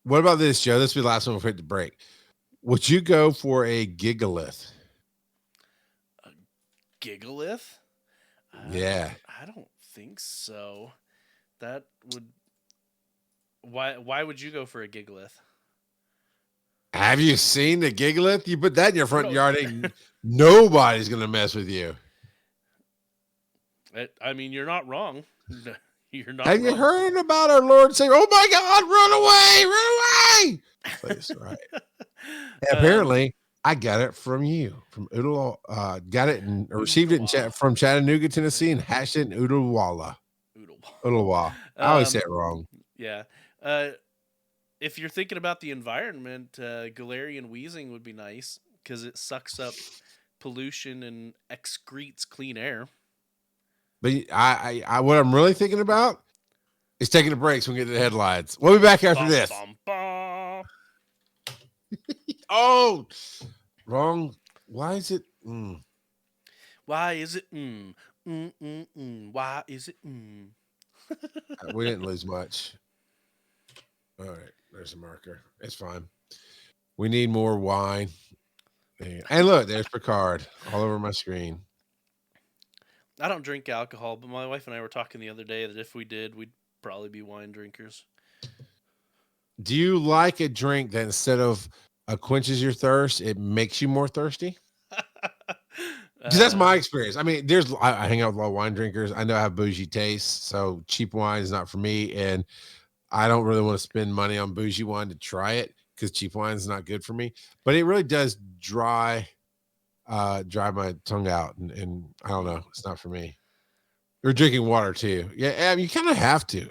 Speaker 2: What about this, Joe? This will be the last one before we hit the break. Would you go for a Gigalith?
Speaker 1: A Gigalith?
Speaker 2: Yeah.
Speaker 1: I don't think so. That would. Why would you go for a Gigalith?
Speaker 2: Have you seen the Gigalith? You put that in your front yard, and nobody's gonna mess with you.
Speaker 1: I mean, you're not wrong. You're not.
Speaker 2: Have you heard about our Lord saying, "Oh my God, run away, run away"? That's right. Apparently, I got it from you, from Oodle. Got it and received it from Chattanooga, Tennessee, and hashed it in Oodlewalla. Oodlewa. I always say it wrong.
Speaker 1: Yeah. Uh, if you're thinking about the environment, Galarian wheezing would be nice because it sucks up pollution and excretes clean air.
Speaker 2: But what I'm really thinking about is taking a break so we can get to the headlines. We'll be back after
Speaker 1: Bum,
Speaker 2: this.
Speaker 1: bum, bum.
Speaker 2: Oh, wrong. Why is it?
Speaker 1: Why is it? Why is it?
Speaker 2: We didn't lose much. All right, there's a marker. It's fine. We need more wine. And look, there's Picard all over my screen.
Speaker 1: I don't drink alcohol, but my wife and I were talking the other day that if we did, we'd probably be wine drinkers.
Speaker 2: Do you like a drink that instead of quenches your thirst, it makes you more thirsty? Because that's my experience. I mean, I hang out with a lot of wine drinkers. I know I have bougie tastes, so cheap wine is not for me, and I don't really want to spend money on bougie wine to try it because cheap wine is not good for me. But it really does dry my tongue out, and I don't know, it's not for me. Or drinking water too. Yeah, I mean, you kind of have to.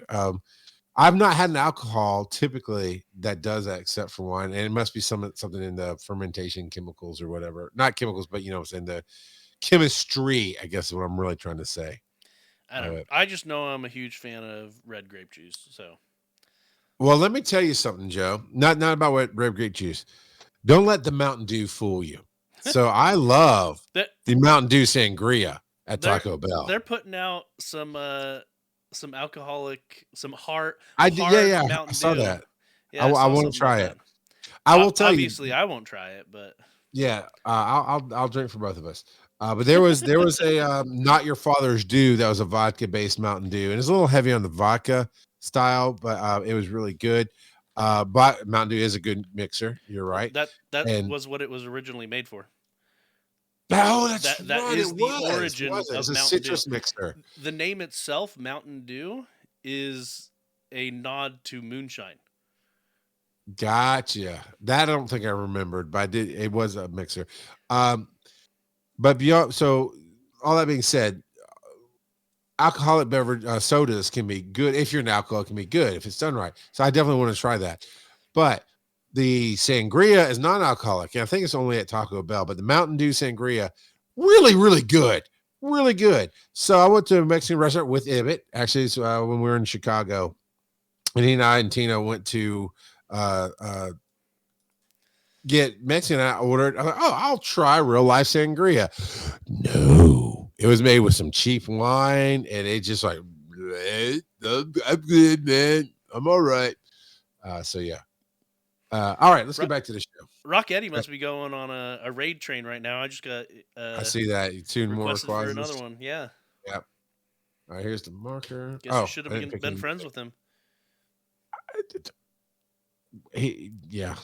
Speaker 2: I've not had an alcohol typically that does that except for wine, and it must be something in the fermentation chemicals or whatever. Not chemicals, but it's in the chemistry, I guess is what I'm really trying to say.
Speaker 1: I don't know. I just know I'm a huge fan of red grape juice. So,
Speaker 2: well, let me tell you something, Joe. Not about what red grape juice. Don't let the Mountain Dew fool you. So I love the Mountain Dew sangria at Taco Bell.
Speaker 1: They're putting out some alcoholic, some hard.
Speaker 2: Yeah.
Speaker 1: Mountain
Speaker 2: I saw
Speaker 1: Dew.
Speaker 2: that.
Speaker 1: Yeah,
Speaker 2: I want to try it. I will tell you.
Speaker 1: Obviously, I won't try it, but
Speaker 2: yeah, I'll drink for both of us. But there was a Not Your Father's Dew that was a vodka based Mountain Dew, and it's a little heavy on the vodka style, but it was really good. But Mountain Dew is a good mixer. You're right.
Speaker 1: That was what it was originally made for.
Speaker 2: Oh, that's right.
Speaker 1: That is the origin of
Speaker 2: it's a
Speaker 1: Mountain
Speaker 2: citrus
Speaker 1: Dew.
Speaker 2: mixer.
Speaker 1: The name itself, Mountain Dew, is a nod to moonshine.
Speaker 2: Gotcha. That I don't think I remembered, but I did. It was a mixer. But beyond, so all that being said, alcoholic beverage sodas can be good if you're an alcoholic. Can be good if it's done right. So I definitely want to try that. But the sangria is non-alcoholic, and I think it's only at Taco Bell. But the Mountain Dew sangria, really, really good, really good. So I went to a Mexican restaurant with Ibit actually when we were in Chicago, and he and I and Tina went to get Mexican. I ordered. I was like, oh, I'll try real life sangria. No, it was made with some cheap wine, and it just like, I'm good, man. I'm all right. So yeah. All right, let's get back to the show.
Speaker 1: Rock Eddie must be going on a raid train right now. I just got.
Speaker 2: I see that. Two more
Speaker 1: requested for another one. Yeah.
Speaker 2: Yep. All right, here's the marker.
Speaker 1: Guess you should have been friends with him.
Speaker 2: Yeah.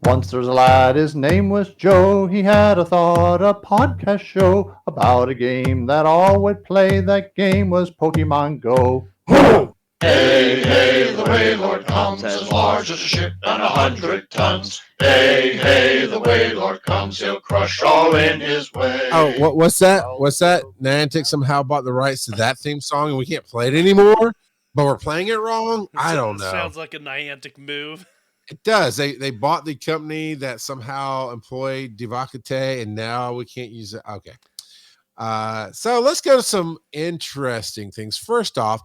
Speaker 3: Once there was a lad, his name was Joe. He had a podcast show about a game that all would play. That game was Pokemon GO.
Speaker 4: Hey, hey, the Wailord comes as large as a ship and 100 tons. Hey, hey, the Wailord comes, he'll crush all in his way.
Speaker 2: Oh, what's that? What's that? Niantic somehow bought the rights to that theme song and we can't play it anymore, but we're playing it wrong? I don't know.
Speaker 1: Sounds like a Niantic move.
Speaker 2: It does. They bought the company that somehow employed Devakate, and now we can't use it. Okay. So let's go to some interesting things. First off,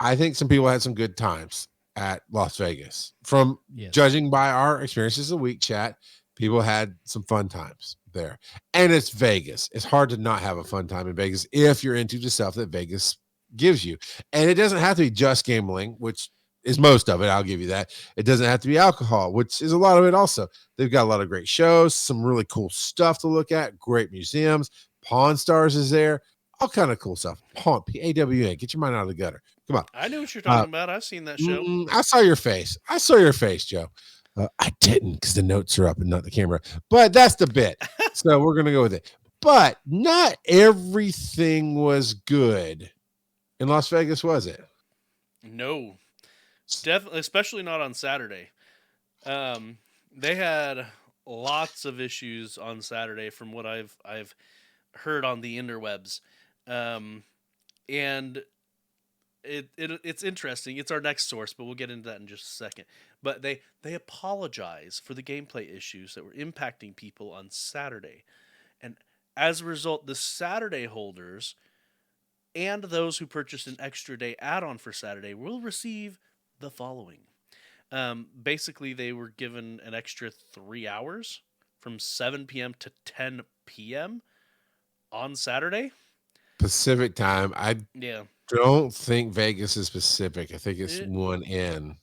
Speaker 2: I think some people had some good times at Las Vegas. From judging by our experiences of week chat, people had some fun times there. And it's Vegas. It's hard to not have a fun time in Vegas if you're into the stuff that Vegas gives you. And it doesn't have to be just gambling, which is most of it. I'll give you that. It doesn't have to be alcohol, which is a lot of it also. They've got a lot of great shows, some really cool stuff to look at, great museums. Pawn Stars is there. All kind of cool stuff. Pawn, P-A-W-A. Get your mind out of the gutter. Come on.
Speaker 1: I knew what you're talking about. I've seen that show.
Speaker 2: I saw your face. Joe. I didn't because the notes are up and not the camera. But that's the bit. So we're going to go with it. But not everything was good in Las Vegas, was it?
Speaker 1: No. Definitely, especially not on Saturday. They had lots of issues on Saturday from what I've heard on the interwebs. And it's interesting. It's our next source, but we'll get into that in just a second. But they apologize for the gameplay issues that were impacting people on Saturday, and as a result, the Saturday holders and those who purchased an extra day add-on for Saturday will receive the following. Basically, they were given an extra 3 hours from 7 p.m. to 10 p.m. on Saturday.
Speaker 2: Pacific time. I
Speaker 1: Yeah.
Speaker 2: don't think Vegas is Pacific. I think it's 1 N.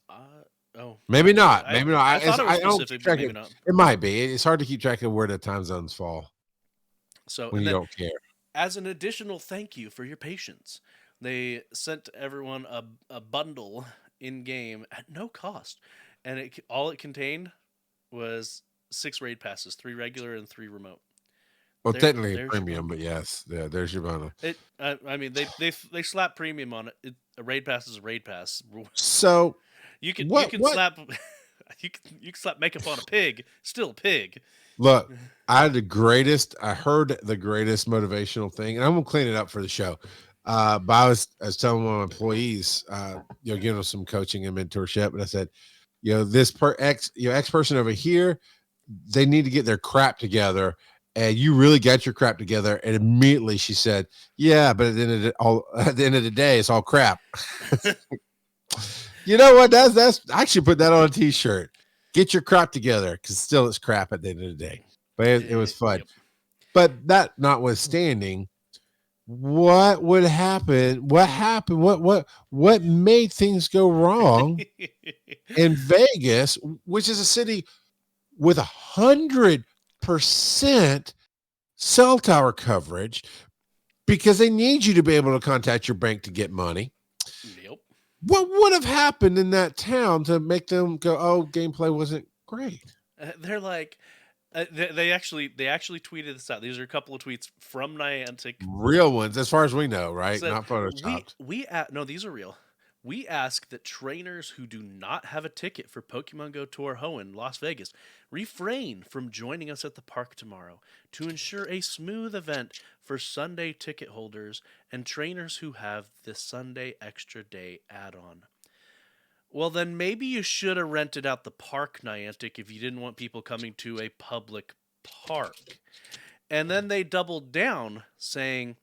Speaker 1: Oh,
Speaker 2: Maybe not. Maybe not.
Speaker 1: I thought it was
Speaker 2: I don't
Speaker 1: Pacific,
Speaker 2: keep
Speaker 1: but
Speaker 2: track
Speaker 1: maybe
Speaker 2: of
Speaker 1: not.
Speaker 2: it. Might be. It's hard to keep track of where the time zones fall
Speaker 1: So
Speaker 2: when you don't care.
Speaker 1: as an additional thank you for your patience, they sent everyone a bundle in game at no cost, and all it contained was 6 raid passes, 3 regular and 3 remote.
Speaker 2: Well, technically
Speaker 1: there's your
Speaker 2: premium, but yes, yeah, there's your bundle.
Speaker 1: I mean, they slap premium on it. A raid pass is a raid pass.
Speaker 2: So
Speaker 1: You can slap you can slap makeup on a pig, still a pig.
Speaker 2: Look, I heard the greatest motivational thing, and I'm gonna clean it up for the show. But I was telling one of my employees, giving them some coaching and mentorship, and I said, this X person over here, they need to get their crap together, and you really got your crap together. And immediately she said, "Yeah, but at the end of the day, it's all crap." You know what? That's I actually put that on a T-shirt. Get your crap together, because still it's crap at the end of the day. But it was fun.
Speaker 1: Yep.
Speaker 2: But that notwithstanding, what would happen? What happened? What made things go wrong in Vegas, which is a city with 100% cell tower coverage, because they need you to be able to contact your bank to get money.
Speaker 1: Yep.
Speaker 2: What would have happened in that town to make them go, "Oh, gameplay wasn't great"?
Speaker 1: They're like, they actually tweeted this out. These are a couple of tweets from Niantic,
Speaker 2: Real ones, as far as we know, right?
Speaker 1: Said,
Speaker 2: Not photoshopped.
Speaker 1: No, these are real. We ask that trainers who do not have a ticket for Pokemon GO Tour Hoenn, Las Vegas, refrain from joining us at the park tomorrow to ensure a smooth event for Sunday ticket holders and trainers who have the Sunday extra day add-on. Well, then maybe you should have rented out the park, Niantic, if you didn't want people coming to a public park. And then they doubled down, saying,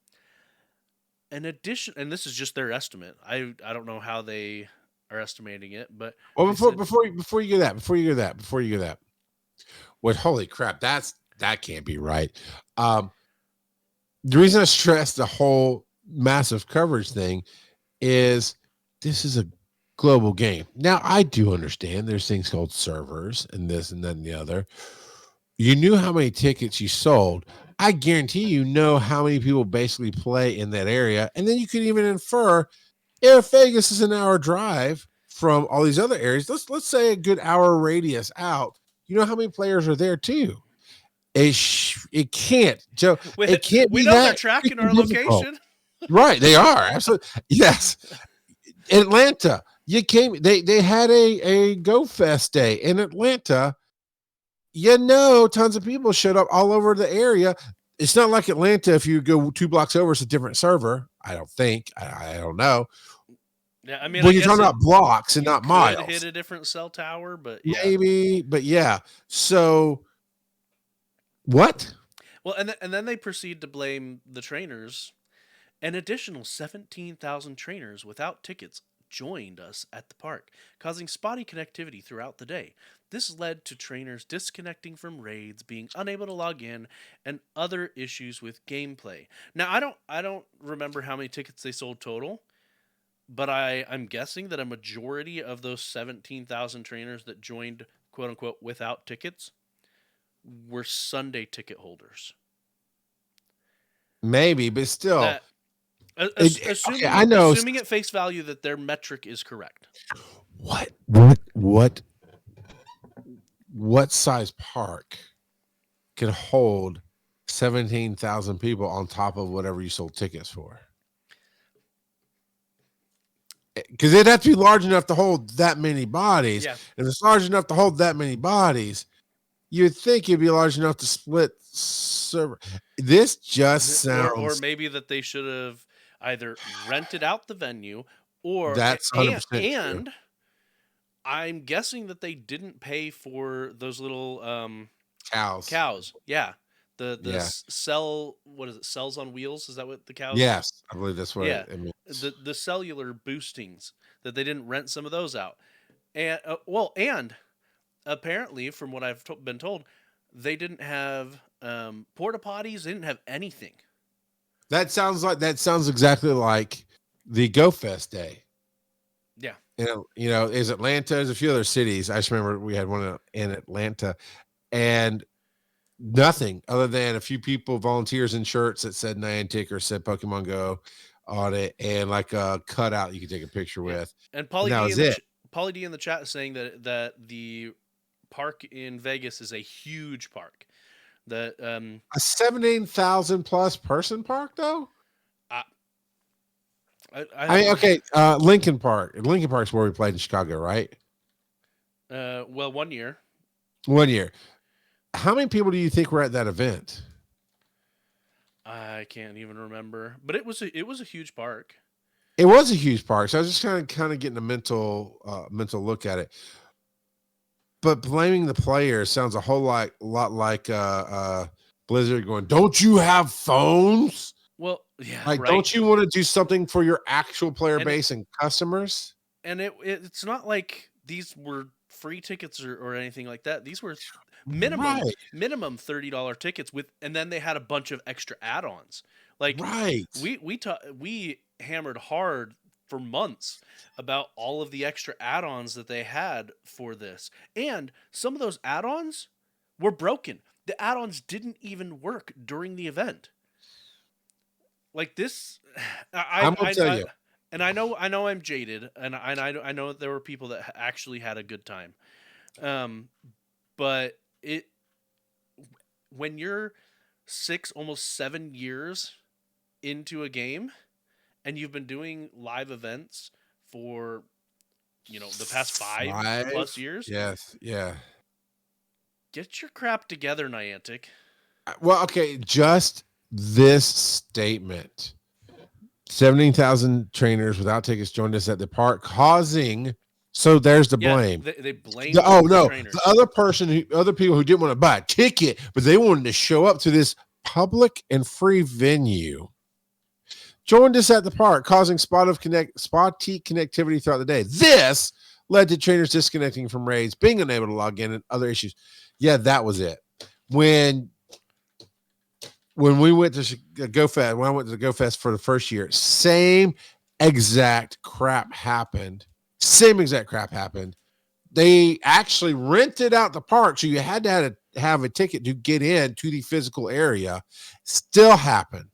Speaker 1: in addition, and this is just their estimate. I don't know how they are estimating it, but
Speaker 2: before you go that, well, holy crap, that can't be right. The reason I stress the whole massive coverage thing is this is a global game. Now, I do understand there's things called servers and this and that and the other. You knew how many tickets you sold. I guarantee you know how many people basically play in that area. And then you can even infer, if Vegas is an hour drive from all these other areas, let's say a good hour radius out, you know how many players are there too. It can't, Joe. It can't be
Speaker 1: we know
Speaker 2: that
Speaker 1: they're tracking our
Speaker 2: difficult.
Speaker 1: location.
Speaker 2: Right, they are. Absolutely. Yes. Atlanta, they had a Go Fest day in Atlanta. Tons of people showed up all over the area. It's not like Atlanta. If you go 2 blocks over, it's a different server. I don't think. I don't know.
Speaker 1: Yeah, I mean,
Speaker 2: well, you're talking about blocks and not miles.
Speaker 1: Hit a different cell tower, but
Speaker 2: yeah. Maybe, but yeah. So what?
Speaker 1: Well, and then they proceed to blame the trainers. An additional 17,000 trainers without tickets joined us at the park, causing spotty connectivity throughout the day. This led to trainers disconnecting from raids, being unable to log in, and other issues with gameplay. Now, I don't remember how many tickets they sold total, but I'm guessing that a majority of those 17,000 trainers that joined, quote unquote, without tickets were Sunday ticket holders.
Speaker 2: Maybe, but still.
Speaker 1: Assuming at face value that their metric is correct.
Speaker 2: What size park could hold 17,000 people on top of whatever you sold tickets for? Because it'd have to be large enough to hold that many bodies.
Speaker 1: Yeah.
Speaker 2: If it's large enough to hold that many bodies, you'd think it'd be large enough to split server. This just
Speaker 1: or
Speaker 2: sounds.
Speaker 1: maybe that they should have either rented out the venue or
Speaker 2: That's 100% true.
Speaker 1: and I'm guessing that they didn't pay for those little cows. Yeah. The
Speaker 2: Yeah.
Speaker 1: cell, what is it? Cells on wheels? Is that what the cows?
Speaker 2: Yes, I believe that's what
Speaker 1: Yeah.
Speaker 2: it means.
Speaker 1: The cellular boostings, that they didn't rent some of those out. And and apparently from what I've been told, they didn't have porta potties, they didn't have anything.
Speaker 2: That sounds exactly like the Go Fest day.
Speaker 1: Yeah.
Speaker 2: Is Atlanta, there's a few other cities. I just remember we had one in Atlanta, and nothing other than a few people, volunteers in shirts that said Niantic or said Pokemon Go on it, and like a cutout you could take a picture with.
Speaker 1: And Pauly D in the chat is saying that the park in Vegas is a huge park. That
Speaker 2: a 17,000 plus person park though. I mean, okay, Lincoln Park. Lincoln Park's where we played in Chicago, right?
Speaker 1: Well, 1 year.
Speaker 2: 1 year. How many people do you think were at that event?
Speaker 1: I can't even remember, but it was a huge park.
Speaker 2: It was a huge park, so I was just kind of getting a mental look at it. But blaming the players sounds a lot like Blizzard going, "Don't you have phones?
Speaker 1: Well, yeah,
Speaker 2: like,
Speaker 1: right.
Speaker 2: Don't you want to do something for your actual player base and customers?"
Speaker 1: And it's not like these were free tickets or anything like that. These were minimum $30 tickets and then they had a bunch of extra add-ons. Like, we hammered hard for months about all of the extra add-ons that they had for this, and some of those add-ons were broken. The add-ons didn't even work during the event. Like this,
Speaker 2: I'm gonna tell you.
Speaker 1: And I know I'm jaded, and I know there were people that actually had a good time, but when you're 6, almost 7 years into a game, and you've been doing live events for the past 5 plus years,
Speaker 2: yes, yeah,
Speaker 1: get your crap together, Niantic.
Speaker 2: Well, okay, just this statement. 17,000 trainers without tickets joined us at the park, causing. So there's the blame.
Speaker 1: They blame.
Speaker 2: The other people who didn't want to buy a ticket, but they wanted to show up to this public and free venue, joined us at the park, causing spotty connectivity throughout the day. This led to trainers disconnecting from raids, being unable to log in, and other issues. Yeah, that was it. When we went to Go Fest, when I went to the Go Fest for the first year, same exact crap happened. They actually rented out the park, so you had to have a ticket to get in to the physical area. Still happened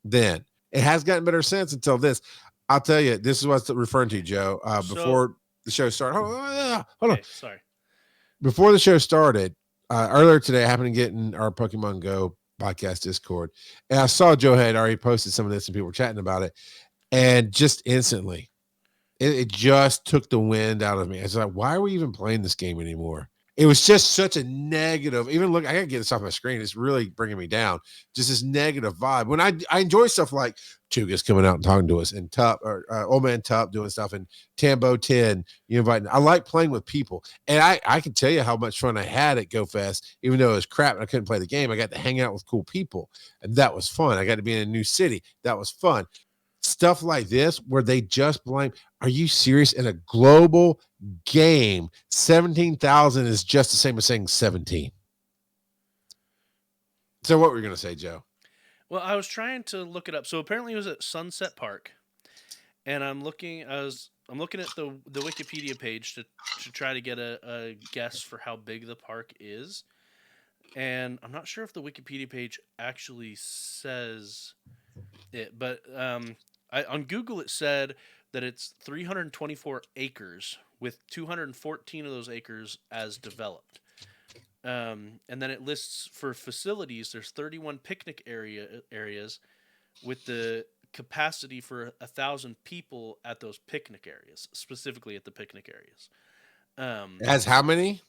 Speaker 2: then. It has gotten better since until this. I'll tell you, this is what I'm referring to, Joe. Before the show started. Hold on.
Speaker 1: Sorry.
Speaker 2: Before the show started, earlier today, I happened to get in our Pokemon Go Podcast Discord, and I saw Joe had already posted some of this and people were chatting about it, and just instantly it just took the wind out of me. I was like, why are we even playing this game anymore? It was just such a negative, even look, I gotta get this off my screen, it's really bringing me down, just this negative vibe. When I enjoy stuff like Chuga's coming out and talking to us, and Tup, or Old Man Tup doing stuff, and Tambo 10, I like playing with people, and I can tell you how much fun I had at Go Fest. Even though it was crap and I couldn't play the game, I got to hang out with cool people, and that was fun. I got to be in a new city, that was fun. Stuff like this where they just blame, are you serious? In a global game, 17,000 is just the same as saying 17. So what were you going to say, Joe?
Speaker 1: Well, I was trying to look it up. So apparently it was at Sunset Park, and I'm looking at the Wikipedia page to try to get a guess for how big the park is, and I'm not sure if the Wikipedia page actually says it, but on Google it said that it's 324 acres with 214 of those acres as developed. And then it lists for facilities, there's 31 picnic areas with the capacity for 1,000 people at those picnic areas, specifically at the picnic areas.
Speaker 2: As how many?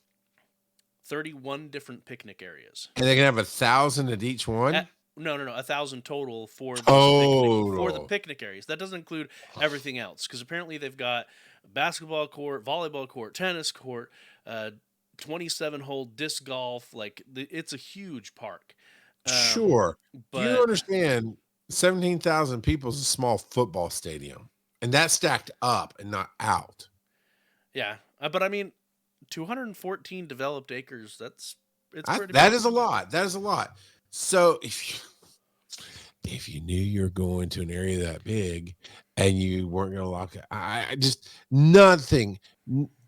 Speaker 1: 31 different picnic areas.
Speaker 2: And they can have 1,000 at each one?
Speaker 1: No, 1,000 total for the picnic areas. That doesn't include everything else, because apparently they've got basketball court, volleyball court, tennis court, 27-hole disc golf. Like it's a huge park.
Speaker 2: Sure.
Speaker 1: But
Speaker 2: You understand, 17,000 people is a small football stadium, and that's stacked up and not out.
Speaker 1: yeah, but I mean, 214 developed acres. Pretty
Speaker 2: That
Speaker 1: big.
Speaker 2: is a lot. That is a lot. So if you knew you were going to an area that big and you weren't going to lock it, I just nothing.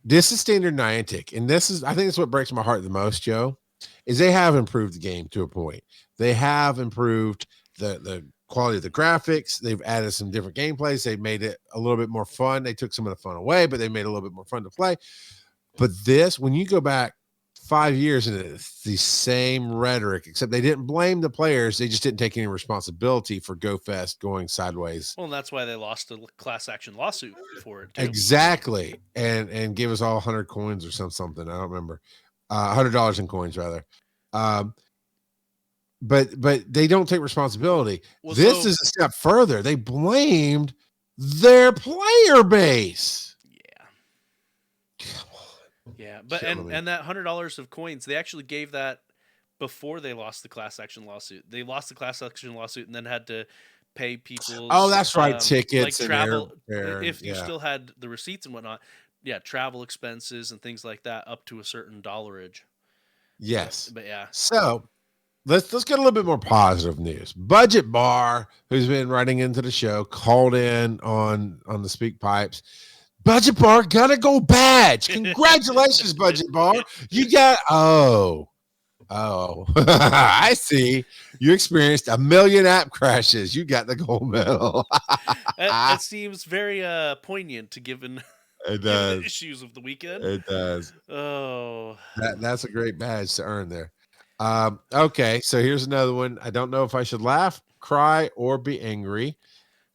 Speaker 2: This is standard Niantic, and I think it's what breaks my heart the most, Joe, is they have improved the game to a point. They have improved the quality of the graphics. They've added some different gameplays. They made it a little bit more fun. They took some of the fun away, but they made it a little bit more fun to play. But this, when you go back 5 years and it's the same rhetoric, except they didn't blame the players. They just didn't take any responsibility for Go Fest going sideways.
Speaker 1: Well, that's why they lost a class action lawsuit for it, too.
Speaker 2: Exactly. And give us all 100 coins or something. I don't remember. $100 in coins, rather. But they don't take responsibility.
Speaker 1: Well,
Speaker 2: this is a step further. They blamed their player base.
Speaker 1: Yeah, but and that $100 of coins, they actually gave that before they lost the class action lawsuit. They lost the class action lawsuit and then had to pay people.
Speaker 2: Oh, that's right, tickets,
Speaker 1: like travel.
Speaker 2: and
Speaker 1: If you still had the receipts and whatnot, travel expenses and things like that up to a certain dollarage.
Speaker 2: Yes,
Speaker 1: but yeah.
Speaker 2: So let's get a little bit more positive news. Budget Bar, who's been writing into the show, called in on the Speak Pipes. Budget Bar got a gold badge. Congratulations, Budget Bar. You got I see. You experienced 1 million app crashes. You got the gold medal.
Speaker 1: It seems very poignant to given the issues of the weekend.
Speaker 2: It does.
Speaker 1: Oh,
Speaker 2: that's a great badge to earn there. Okay, so here's another one. I don't know if I should laugh, cry, or be angry.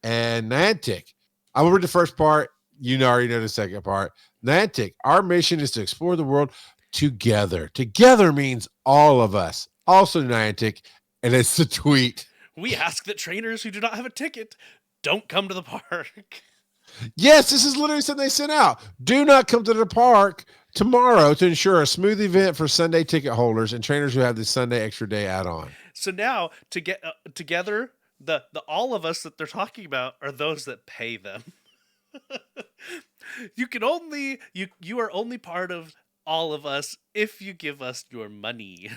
Speaker 2: And Niantic, I will read the first part. You already know the second part. Niantic, our mission is to explore the world together. Together means all of us. Also Niantic, and it's the tweet.
Speaker 1: We ask that trainers who do not have a ticket don't come to the park.
Speaker 2: Yes, this is literally something they sent out. Do not come to the park tomorrow to ensure a smooth event for Sunday ticket holders and trainers who have the Sunday extra day add-on.
Speaker 1: So now, to get together, the all of us that they're talking about are those that pay them. You are only part of all of us if you give us your money.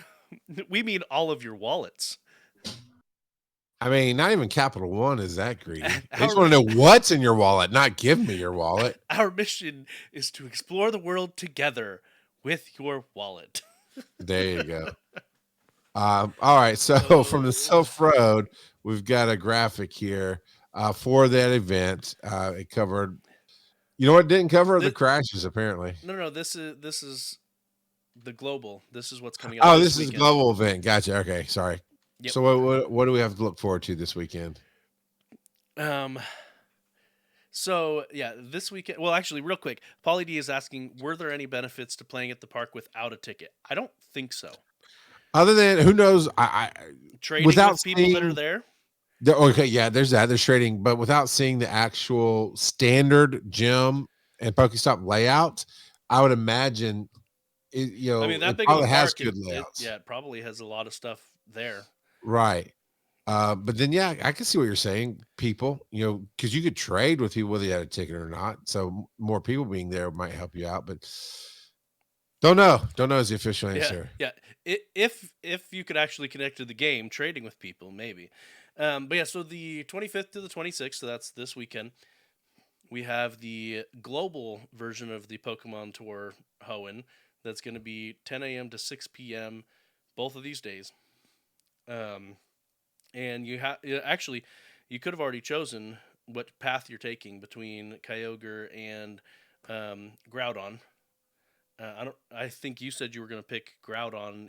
Speaker 1: We mean all of your wallets.
Speaker 2: I mean, not even Capital One is that greedy. I just want to know what's in your wallet, not give me your wallet.
Speaker 1: Our mission is to explore the world together with your wallet.
Speaker 2: There you go. All right. So from the Self Road, we've got a graphic here for that event. It covered, you know what it didn't cover? The crashes, apparently.
Speaker 1: No. This is the global. This is what's coming up.
Speaker 2: Oh, this is a global event. Gotcha. Okay. Sorry.
Speaker 1: Yep.
Speaker 2: So what do we have to look forward to this weekend?
Speaker 1: So yeah, this weekend. Well, actually, real quick, Pauly D is asking, were there any benefits to playing at the park without a ticket? I don't think so.
Speaker 2: Other than, who knows? I
Speaker 1: trading with people that are there.
Speaker 2: Okay, yeah, there's that. There's trading, but without seeing the actual standard gym and Pokestop layout, I would imagine it,
Speaker 1: I mean, that
Speaker 2: it
Speaker 1: big
Speaker 2: probably
Speaker 1: of a
Speaker 2: has
Speaker 1: park,
Speaker 2: good layouts.
Speaker 1: it probably has a lot of stuff there.
Speaker 2: Right. But then, yeah, I can see what you're saying. People, because you could trade with people whether you had a ticket or not. So more people being there might help you out. But don't know. Don't know is the official answer.
Speaker 1: Yeah. If you could actually connect to the game, trading with people, maybe. But yeah, so the 25th to the 26th, so that's this weekend, we have the global version of the Pokemon Tour Hoenn. That's going to be 10 a.m. to 6 p.m. both of these days. And you could have already chosen what path you're taking between Kyogre and Groudon. I think you said you were going to pick Groudon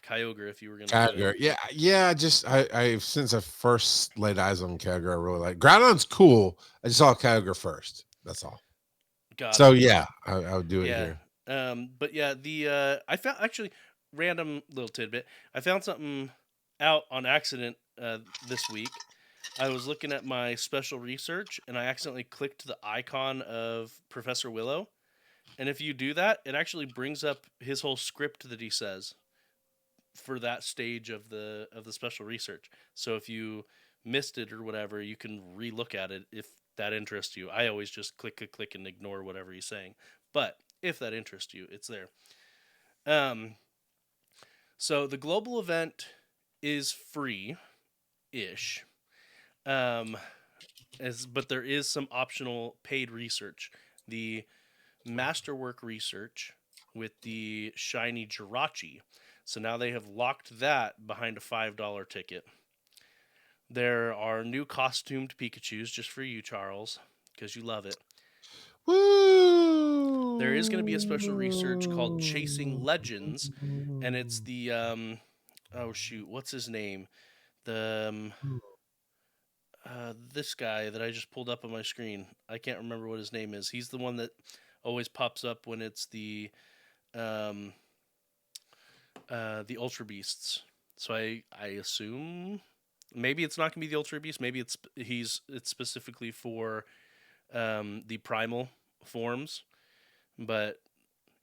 Speaker 1: Kyogre if you were going to.
Speaker 2: Kyogre, yeah. Just I since I first laid eyes on Kyogre, I really like Groudon's cool. I just saw Kyogre first. That's all. So yeah, I would do it here.
Speaker 1: But yeah, I found actually random little tidbit. I found something out on accident this week. I was looking at my special research and I accidentally clicked the icon of Professor Willow. And if you do that, it actually brings up his whole script that he says for that stage of the special research. So if you missed it or whatever, you can relook at it if that interests you. I always just click and ignore whatever he's saying. But if that interests you, it's there. So the global event is free-ish. But there is some optional paid research. The masterwork research with the shiny Jirachi. So now they have locked that behind a $5 ticket. There are new costumed Pikachus just for you, Charles, because you love it.
Speaker 2: Woo!
Speaker 1: There is going to be a special research called Chasing Legends, and it's the oh shoot, what's his name? The this guy that I just pulled up on my screen. I can't remember what his name is. He's the one that always pops up when it's the Ultra Beasts. So I assume maybe it's not gonna be the Ultra Beast. Maybe it's specifically for the primal forms, but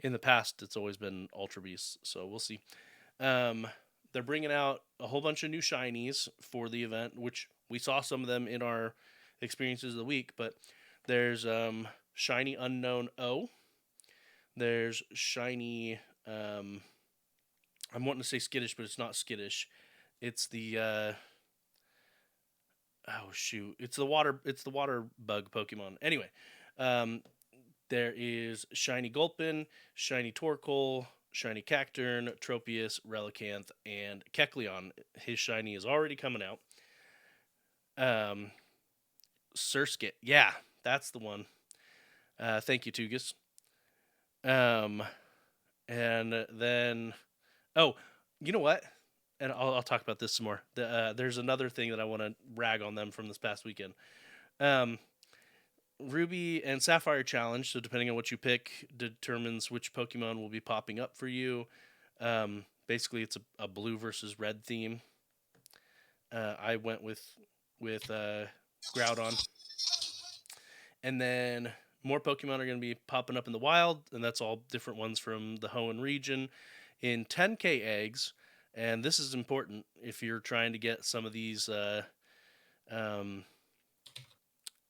Speaker 1: in the past it's always been Ultra Beasts. So we'll see. They're bringing out a whole bunch of new shinies for the event, which we saw some of them in our experiences of the week. But there's shiny Unknown O. There's shiny. I'm wanting to say Skittish, but it's not Skittish. It's the oh shoot! It's the water bug Pokemon. Anyway, there is shiny Gulpin, shiny Torkoal, shiny Cacturne, Tropius, Relicanth, and Kecleon. His shiny is already coming out. Surskit. Yeah, that's the one. Thank you, Tugus. And then, oh, you know what? And I'll talk about this some more. There's another thing that I want to rag on them from this past weekend. Ruby and Sapphire Challenge, so depending on what you pick, determines which Pokemon will be popping up for you. Basically, it's a blue versus red theme. I went with Groudon. And then more Pokemon are going to be popping up in the wild, and that's all different ones from the Hoenn region in 10K eggs. And this is important if you're trying to get some of these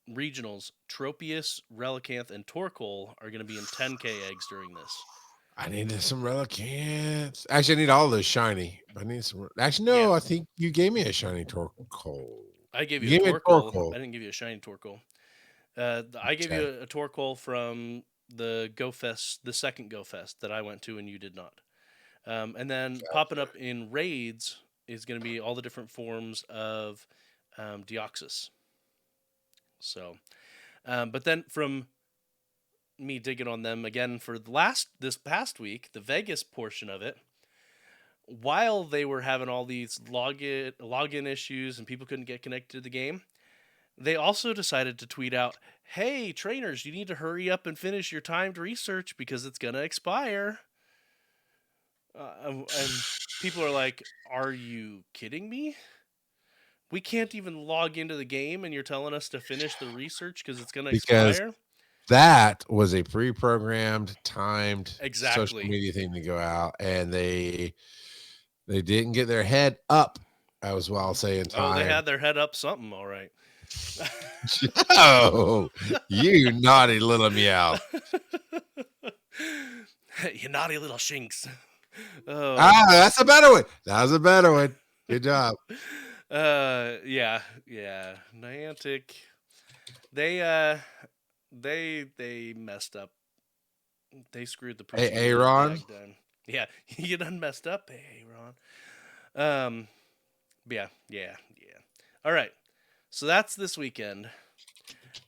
Speaker 1: regionals. Tropius, Relicanth, and Torkoal are going to be in 10K eggs during this.
Speaker 2: I needed some Relicanths. Actually, I need all those shiny. I need some. Actually, no.
Speaker 1: Yeah.
Speaker 2: I think you gave me a shiny Torkoal.
Speaker 1: I gave you
Speaker 2: gave
Speaker 1: a
Speaker 2: me
Speaker 1: Torkoal. I didn't give you a shiny Torkoal. I gave you a Torkoal from the Go Fest, the second Go Fest that I went to, and you did not. And then popping up in raids is going to be all the different forms of Deoxys. So, but then from me digging on them again for this past week, the Vegas portion of it, while they were having all these login issues and people couldn't get connected to the game, they also decided to tweet out, "Hey, trainers, you need to hurry up and finish your timed research because it's going to expire." And people are like, "Are you kidding me? We can't even log into the game and you're telling us to finish the research because it's going to expire?"
Speaker 2: That was a pre-programmed, timed
Speaker 1: Exactly.
Speaker 2: social media thing to go out, and they didn't get their head up. That was what I'll say in time.
Speaker 1: Oh, they had their head up something, all right.
Speaker 2: Oh, you naughty little meow.
Speaker 1: You naughty little shinks. Oh.
Speaker 2: That's a better one. That was a better one. Good job.
Speaker 1: Yeah. Niantic. They messed up. They screwed the
Speaker 2: Hey, Aaron.
Speaker 1: Yeah, you done messed up, hey, Aaron. Yeah. All right. So that's this weekend.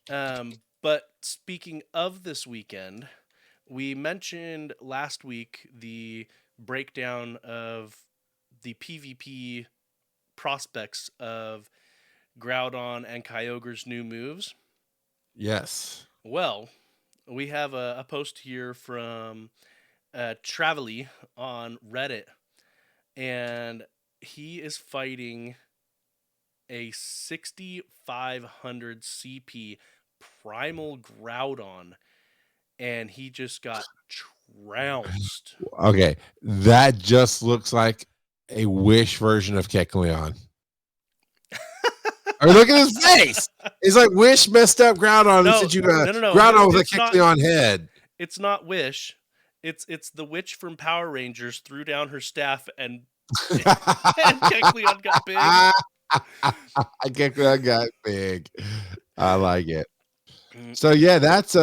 Speaker 1: But speaking of this weekend, we mentioned last week the breakdown of the PvP prospects of Groudon and Kyogre's new moves.
Speaker 2: Yes.
Speaker 1: Well, we have a post here from Travely on Reddit, and he is fighting a 6500 CP primal Groudon, and he just got trounced.
Speaker 2: Okay, that just looks like a Wish version of Kecleon. Or look at his face. It's like Wish messed up Groudon and said you
Speaker 1: No.
Speaker 2: Groudon with a
Speaker 1: It's not-
Speaker 2: Kecleon head.
Speaker 1: It's not Wish. It's the witch from Power Rangers threw down her staff and Kecleon got big.
Speaker 2: Kecleon got big. I like it. So yeah, that's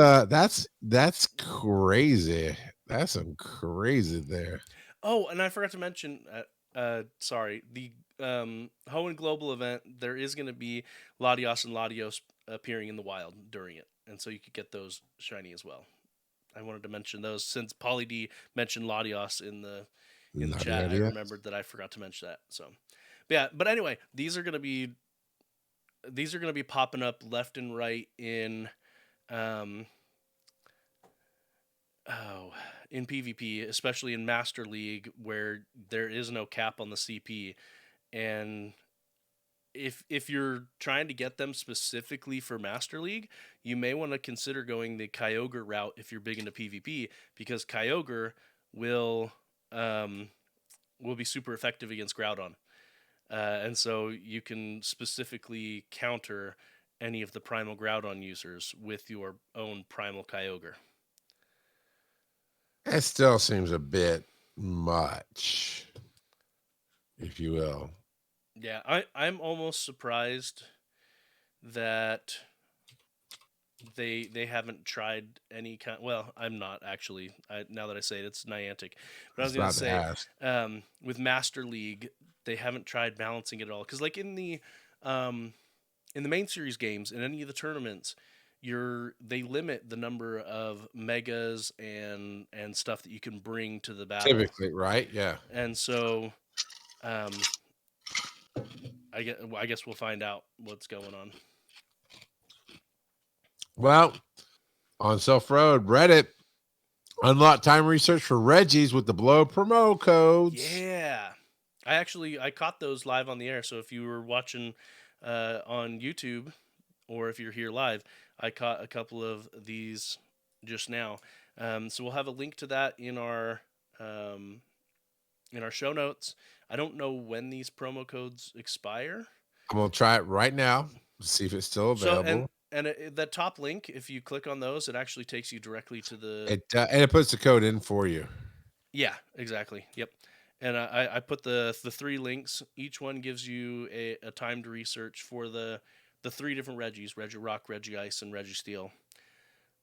Speaker 2: crazy. That's some crazy there.
Speaker 1: Oh, and I forgot to mention, sorry, the Hoenn Global event, there is going to be Latios and Latios appearing in the wild during it, and so you could get those shiny as well. I wanted to mention those since Polly D mentioned Latios in the chat. I remembered that I forgot to mention that. So, but anyway, these are going to be popping up left and right in in PvP, especially in Master League, where there is no cap on the CP. And if you're trying to get them specifically for Master League, you may want to consider going the Kyogre route if you're big into PvP, because Kyogre will be super effective against Groudon. And so you can specifically counter any of the Primal Groudon users with your own Primal Kyogre.
Speaker 2: It still seems a bit much, if you will.
Speaker 1: Yeah, I'm almost surprised that they haven't tried any kind. Well, I'm not actually. Now that I say it, it's Niantic. But I was going to say, with Master League, they haven't tried balancing it at all. Because like in the main series games, in any of the tournaments, they limit the number of megas and stuff that you can bring to the battle.
Speaker 2: Typically, right? Yeah.
Speaker 1: And so, I guess we'll find out what's going on.
Speaker 2: Well, on Self Road Reddit, unlock time research for Reggie's with the Blow promo codes.
Speaker 1: Yeah, I caught those live on the air. So if you were watching on YouTube, or if you're here live, I caught a couple of these just now. So we'll have a link to that in our show notes. I don't know when these promo codes expire.
Speaker 2: I'm gonna try it right now to see if it's still available.
Speaker 1: And that top link, if you click on those, it actually takes you directly to the.
Speaker 2: And it puts the code in for you.
Speaker 1: Yeah, exactly. Yep. And I put the 3 links. Each one gives you a timed research for the 3 different Reggies: Regirock, Regice, and Registeel.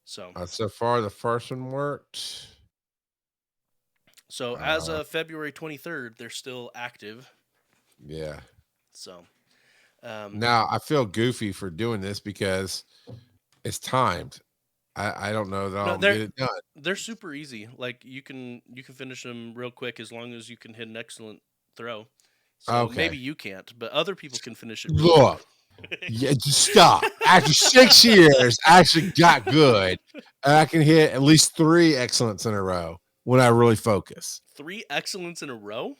Speaker 1: So
Speaker 2: so far, the first one worked.
Speaker 1: So as of February 23rd, they're still active.
Speaker 2: Yeah.
Speaker 1: So
Speaker 2: now I feel goofy for doing this because it's timed. I don't know that I'll get it done.
Speaker 1: They're super easy. Like you can finish them real quick as long as you can hit an excellent throw. So maybe you can't, but other people can finish it.
Speaker 2: Look, yeah, just stop. After 6 years, I actually got good. And I can hit at least 3 excellents in a row when I really focus.
Speaker 1: 3 excellents in a row?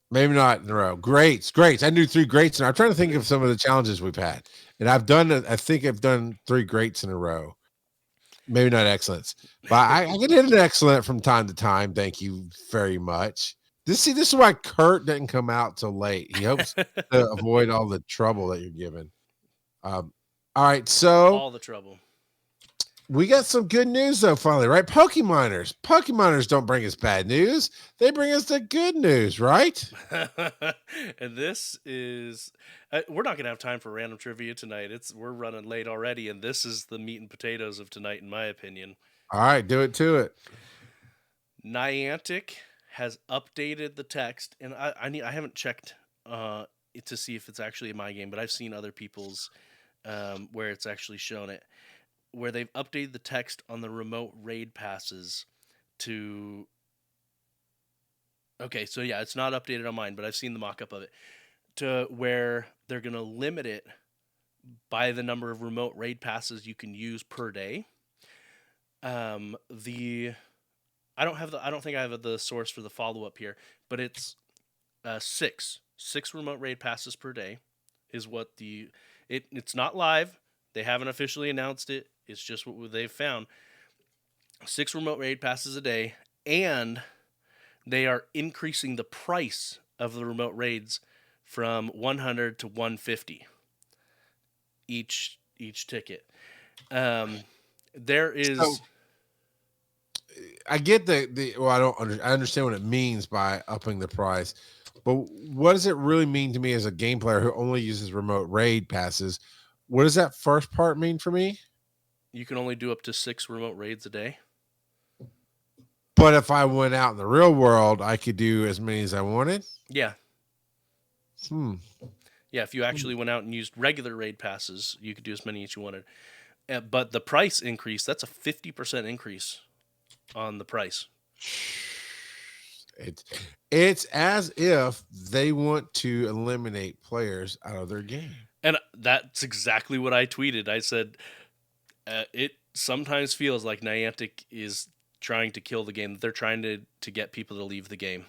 Speaker 2: Maybe not in a row. Greats. I knew 3 greats. And I'm trying to think of some of the challenges we've had. And I think I've done 3 greats in a row. Maybe not excellents. But I can hit an excellent from time to time. Thank you very much. This is why Kurt didn't come out till late. He hopes to avoid all the trouble that you're giving. All right, so
Speaker 1: all the trouble.
Speaker 2: We got some good news though, finally, right? Pokemoners don't bring us bad news; they bring us the good news, right?
Speaker 1: And this is we're not gonna have time for random trivia tonight. We're running late already, and this is the meat and potatoes of tonight, in my opinion.
Speaker 2: All right, do it to it.
Speaker 1: Niantic has updated the text, and I haven't checked to see if it's actually in my game, but I've seen other people's where it's actually shown it, where they've updated the text on the remote raid passes to. Okay, so yeah, it's not updated on mine, but I've seen the mock-up of it to where they're gonna limit it by the number of remote raid passes you can use per day. The I don't think I have the source for the follow up here, but it's six remote raid passes per day is what it's not live. They haven't officially announced it. It's just what they've found. 6 remote raid passes a day, and they are increasing the price of the remote raids from 100 to 150 each ticket. There is.
Speaker 2: So, I get well, I understand what it means by upping the price, but what does it really mean to me as a game player who only uses remote raid passes? What does that first part mean for me?
Speaker 1: You can only do up to 6 remote raids a day.
Speaker 2: But if I went out in the real world, I could do as many as I wanted?
Speaker 1: Yeah.
Speaker 2: Yeah,
Speaker 1: if you actually went out and used regular raid passes, you could do as many as you wanted. But the price increase, that's a 50% increase on the price.
Speaker 2: It's as if they want to eliminate players out of their game.
Speaker 1: And that's exactly what I tweeted. I said, it sometimes feels like Niantic is trying to kill the game. They're trying to get people to leave the game.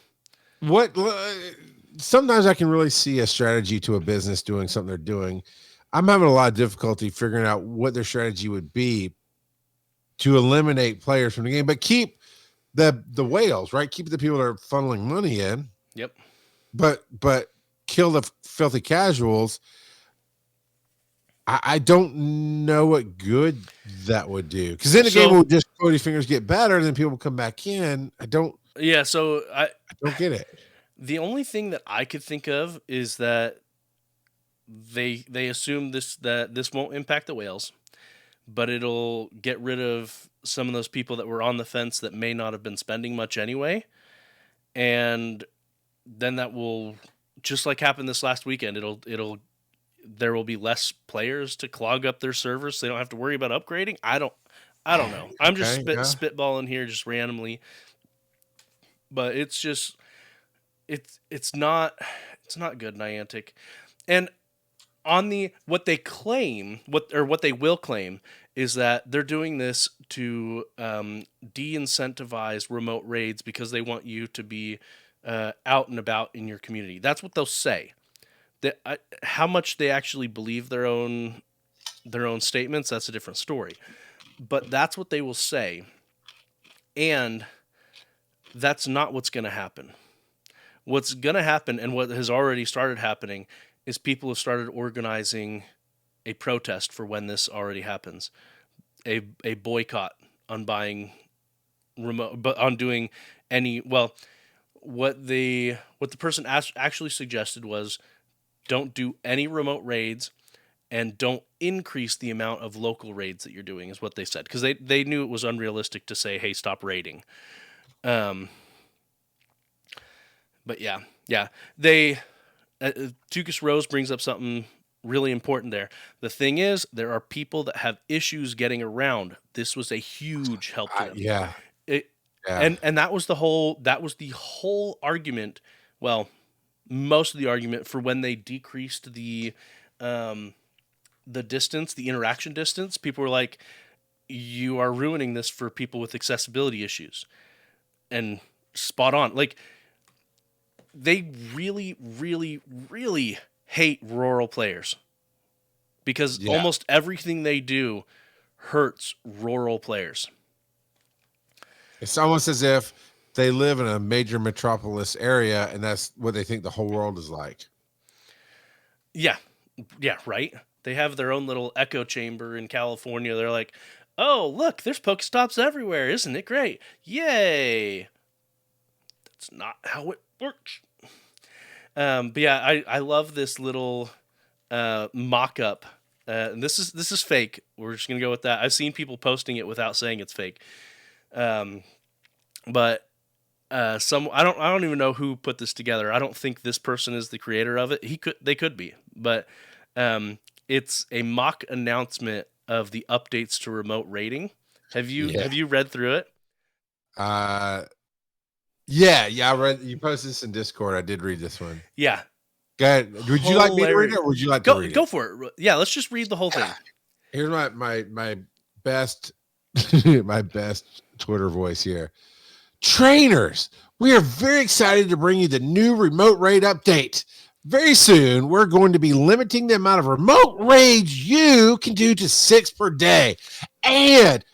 Speaker 2: Sometimes I can really see a strategy to a business doing something they're doing. I'm having a lot of difficulty figuring out what their strategy would be to eliminate players from the game, but keep the whales, right? Keep the people that are funneling money in.
Speaker 1: Yep.
Speaker 2: But kill the filthy casuals. I don't know what good that would do, because then the game will just Cody Fingers get better, and then people will come back in. I don't get it.
Speaker 1: The only thing that I could think of is that they assume that this won't impact the whales, but it'll get rid of some of those people that were on the fence that may not have been spending much anyway, and then that will, just like happened this last weekend, there will be less players to clog up their servers, so they don't have to worry about upgrading. I don't know. I'm just spitballing here just randomly, but it's just it's not good, Niantic. And on what they will claim is that they're doing this to de-incentivize remote raids because they want you to be out and about in your community. That's what they'll say. How much they actually believe their own statements, that's a different story. But that's what they will say. And that's not what's going to happen. What's going to happen, and what has already started happening, is people have started organizing a protest for when this already happens. A boycott on buying remote, but on doing any, well, what the person actually suggested was, don't do any remote raids and don't increase the amount of local raids that you're doing, is what they said. Because they knew it was unrealistic to say, hey, stop raiding. But yeah. Tukas Rose brings up something really important there. The thing is, there are people that have issues getting around. This was a huge help to them.
Speaker 2: Yeah.
Speaker 1: And that was the whole argument. Well, most of the argument for when they decreased the distance, the interaction distance. People were like, you are ruining this for people with accessibility issues. And spot on. Like, they really, really, really hate rural players, because almost everything they do hurts rural players.
Speaker 2: It's almost as if they live in a major metropolis area, and that's what they think the whole world is like.
Speaker 1: Yeah, right? They have their own little echo chamber in California. They're like, oh, look, there's Pokestops everywhere. Isn't it great? Yay. That's not how it works. But yeah, I love this little mock-up. And this is fake. We're just going to go with that. I've seen people posting it without saying it's fake. But I don't even know who put this together. I don't think this person is the creator of it. They could be, but it's a mock announcement of the updates to remote raiding. Have you read through it?
Speaker 2: Yeah, I read. You posted this in Discord. I did read this one.
Speaker 1: Yeah.
Speaker 2: Go ahead. Would you like me to read it, or would you like to read it?
Speaker 1: Go for it. Yeah, let's just read the whole thing.
Speaker 2: Here's my best my best Twitter voice here. Trainers, we are very excited to bring you the new remote raid update. Very soon, we're going to be limiting the amount of remote raids you can do to 6 per day, and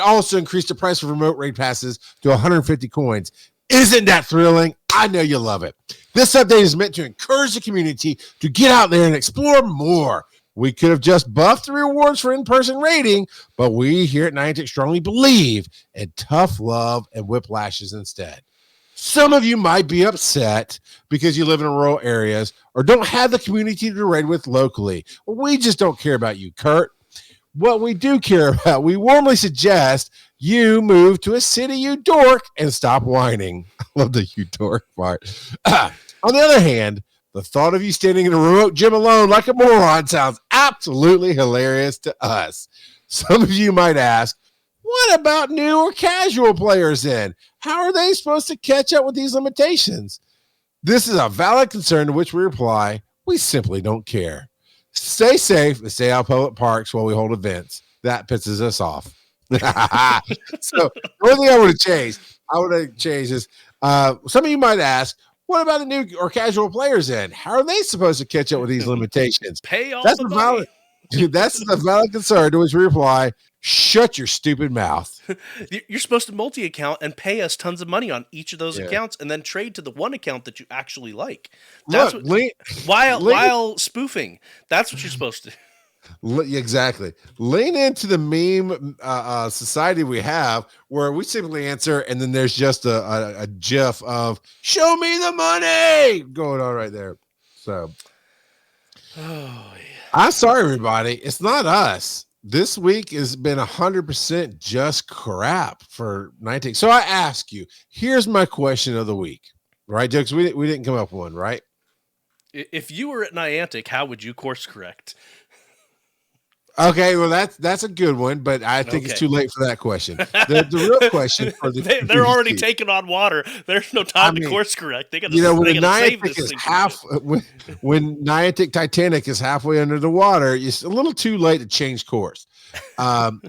Speaker 2: also increase the price of remote raid passes to 150 coins. Isn't that thrilling? I know you love it. This update is meant to encourage the community to get out there and explore more. We could have just buffed the rewards for in-person raiding, but we here at Niantic strongly believe in tough love and whiplashes instead. Some of you might be upset because you live in rural areas or don't have the community to raid with locally. Well, we just don't care about you, Kurt. What we do care about, we warmly suggest you move to a city, you dork, and stop whining. I love the you dork part. On the other hand, the thought of you standing in a remote gym alone like a moron sounds absolutely hilarious to us. Some of you might ask, what about new or casual players then? How are they supposed to catch up with these limitations? This is a valid concern to which we reply, we simply don't care. Stay safe and stay out of public parks while we hold events. That pisses us off. So the only thing I would have changed is some of you might ask, what about the new or casual players then? How are they supposed to catch up with these limitations?
Speaker 1: Pay all
Speaker 2: That's
Speaker 1: the
Speaker 2: a
Speaker 1: money.
Speaker 2: valid, that's a valid concern to which we reply, shut your stupid mouth.
Speaker 1: You're supposed to multi-account and pay us tons of money on each of those
Speaker 2: Yeah.
Speaker 1: accounts, and then trade to the one account that you actually like. That's
Speaker 2: Look,
Speaker 1: while spoofing. That's what you're supposed to.
Speaker 2: Exactly. Lean into the meme society we have where we simply answer and then there's just a gif of show me the money going on right there. So I'm sorry, everybody. It's not us. This week has been 100% just crap for Niantic. So I ask you, here's my question of the week. Right, Jokes? We didn't come up with one, right?
Speaker 1: If you were at Niantic, how would you course correct?
Speaker 2: Okay, well that's a good one, but I think it's too late for that question. The real question for the
Speaker 1: they're already taking on water. There's no time to course correct. They got to
Speaker 2: when
Speaker 1: save
Speaker 2: Niantic
Speaker 1: this
Speaker 2: is when Niantic Titanic is halfway under the water, it's a little too late to change course. No,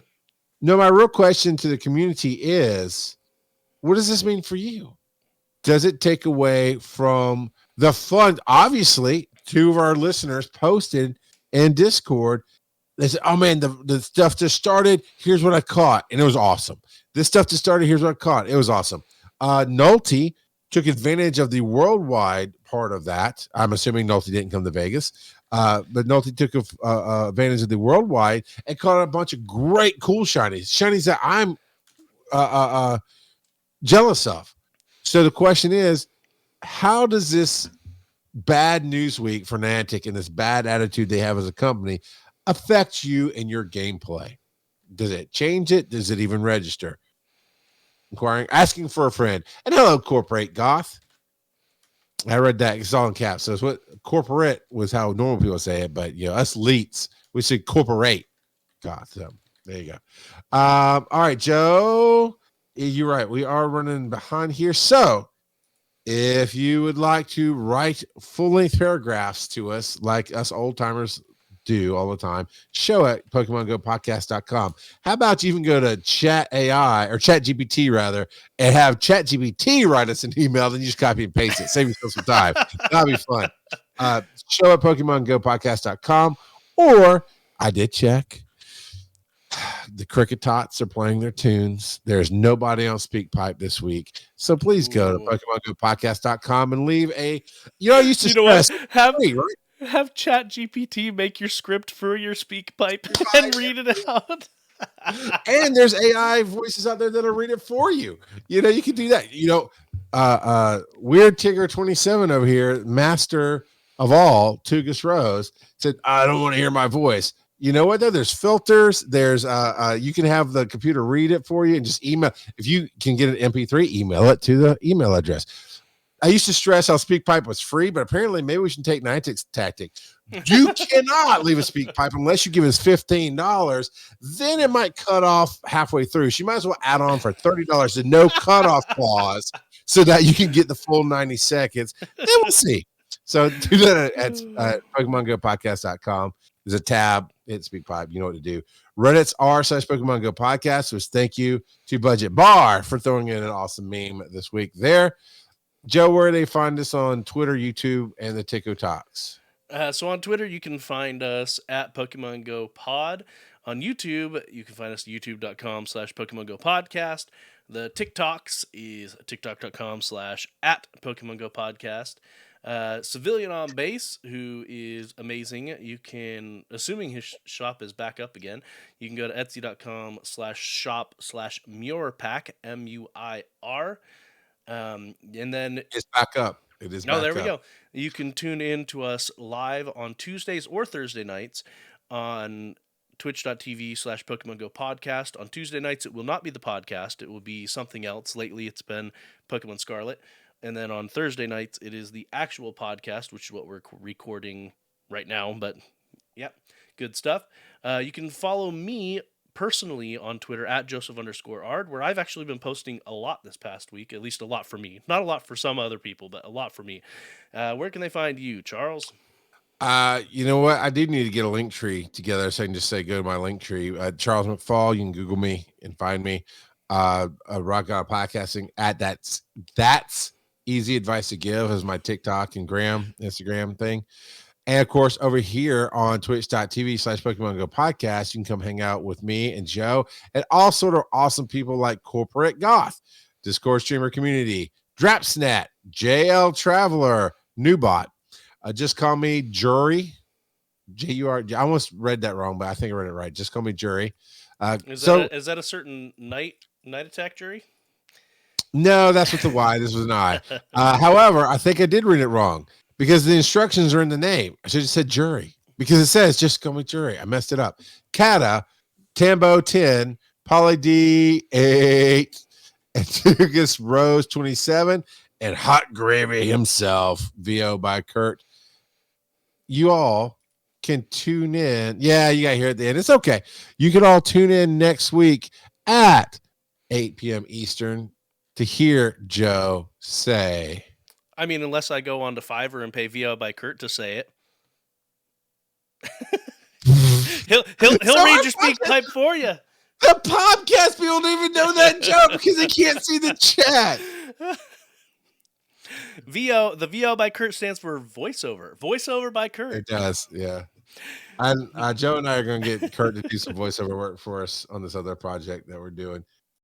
Speaker 2: my real question to the community is, what does this mean for you? Does it take away from the fun? Obviously, 2 of our listeners posted in Discord. They said, oh man, the stuff just started. Here's what I caught. And it was awesome. This stuff just started. Here's what I caught. It was awesome. Nolte took advantage of the worldwide part of that. I'm assuming Nolte didn't come to Vegas. But Nolte took advantage of the worldwide and caught a bunch of great, cool shinies that I'm jealous of. So the question is, how does this bad news week for Niantic and this bad attitude they have as a company affect you and your gameplay? Does it change it? Does it even register? Asking for a friend. And hello, Corporate Goth. I read that. It's all in caps. So it's what corporate was how normal people say it, but us leets, we say corporate Goth. So there you go. All right, Joe. You're right. We are running behind here. So if you would like to write full-length paragraphs to us, like us old timers do all the time, show at PokemonGoPodcast.com. How about you even go to Chat AI or Chat GPT rather, and have Chat GPT write us an email, then you just copy and paste it. Save yourself some time. That'll be fun. Show at PokemonGoPodcast.com, or I did check. The Cricket Tots are playing their tunes. There's nobody on SpeakPipe this week. So please go to PokemonGoPodcast.com and leave a, I used to stress,
Speaker 1: have Chat GPT make your script for your SpeakPipe and read it out.
Speaker 2: And there's AI voices out there that'll read it for you. You can do that. Weird Tigger 27 over here, master of all, Tugus Rose, said, I don't want to hear my voice. You know what though? There's filters. There's you can have the computer read it for you and just email. If you can get an MP3, email it to the email address. I used to stress how SpeakPipe was free, but apparently maybe we should take Niantic's tactic. You cannot leave a SpeakPipe unless you give us $15. Then it might cut off halfway through. She might as well add on for $30 the no cutoff clause so that you can get the full 90 seconds. Then we'll see. So do that at PokemonGoPodcast.com. There's a tab. Hit SpeakPipe. You know what to do. Reddit's r/Pokemon Go Podcast. So thank you to Budget Bar for throwing in an awesome meme this week there. Joe, where do they find us on Twitter, YouTube, and the Tico Talks?
Speaker 1: So on Twitter, you can find us at Pokemon Go Pod. On YouTube, you can find us at youtube.com/Pokemon Go Podcast. The TikToks is tiktok.com/@Pokemon Go Podcast. Civilian on Base, who is amazing. You can, assuming his shop is back up again, you can go to etsy.com/shop/Muirpack, MUIR. And then
Speaker 2: It's back up. It is.
Speaker 1: there we go. You can tune in to us live on Tuesdays or Thursday nights on twitch.tv/Pokemon Go Podcast. On Tuesday nights, it will not be the podcast. It will be something else. Lately, it's been Pokemon Scarlet. And then on Thursday nights, it is the actual podcast, which is what we're recording right now. But, yeah, good stuff. You can follow me personally on Twitter at Joseph_Ard, where I've actually been posting a lot this past week, at least a lot for me. Not a lot for some other people, but a lot for me. Where can they find you, Charles?
Speaker 2: You know what? I do need to get a link tree together, so I can just say go to my link tree. Charles McFall, you can Google me and find me. Rock God Podcasting at that's easy advice to give is my TikTok and Instagram thing. And of course, over here on twitch.tv/Pokemon Go Podcast, you can come hang out with me and Joe and all sort of awesome people like Corporate Goth, Discord streamer community, Drapsnat, JL Traveler, Newbot. Just call me Jury. Jur. I almost read that wrong, but I think I read it right. Just call me Jury.
Speaker 1: Is that a certain night attack jury?
Speaker 2: No, that's with the Y. This was an I. However, I think I did read it wrong because the instructions are in the name. I should have said Jury because it says just call me Jury. I messed it up. Kata, Tambo 10, Polly D 8, Antigus Rose 27, and Hot Gravy himself, VO by Kurt. You all can tune in. Yeah, you got to hear at the end. It's okay. You can all tune in next week at 8 p.m. Eastern to hear Joe say.
Speaker 1: I mean, unless I go on to Fiverr and pay VO by Kurt to say it. he'll read your speak pipe for you.
Speaker 2: The podcast people don't even know that joke because they can't see the chat.
Speaker 1: The VO by Kurt stands for voiceover. Voiceover by Kurt.
Speaker 2: It does, yeah. And Joe and I are going to get Kurt to do some voiceover work for us on this other project that we're doing.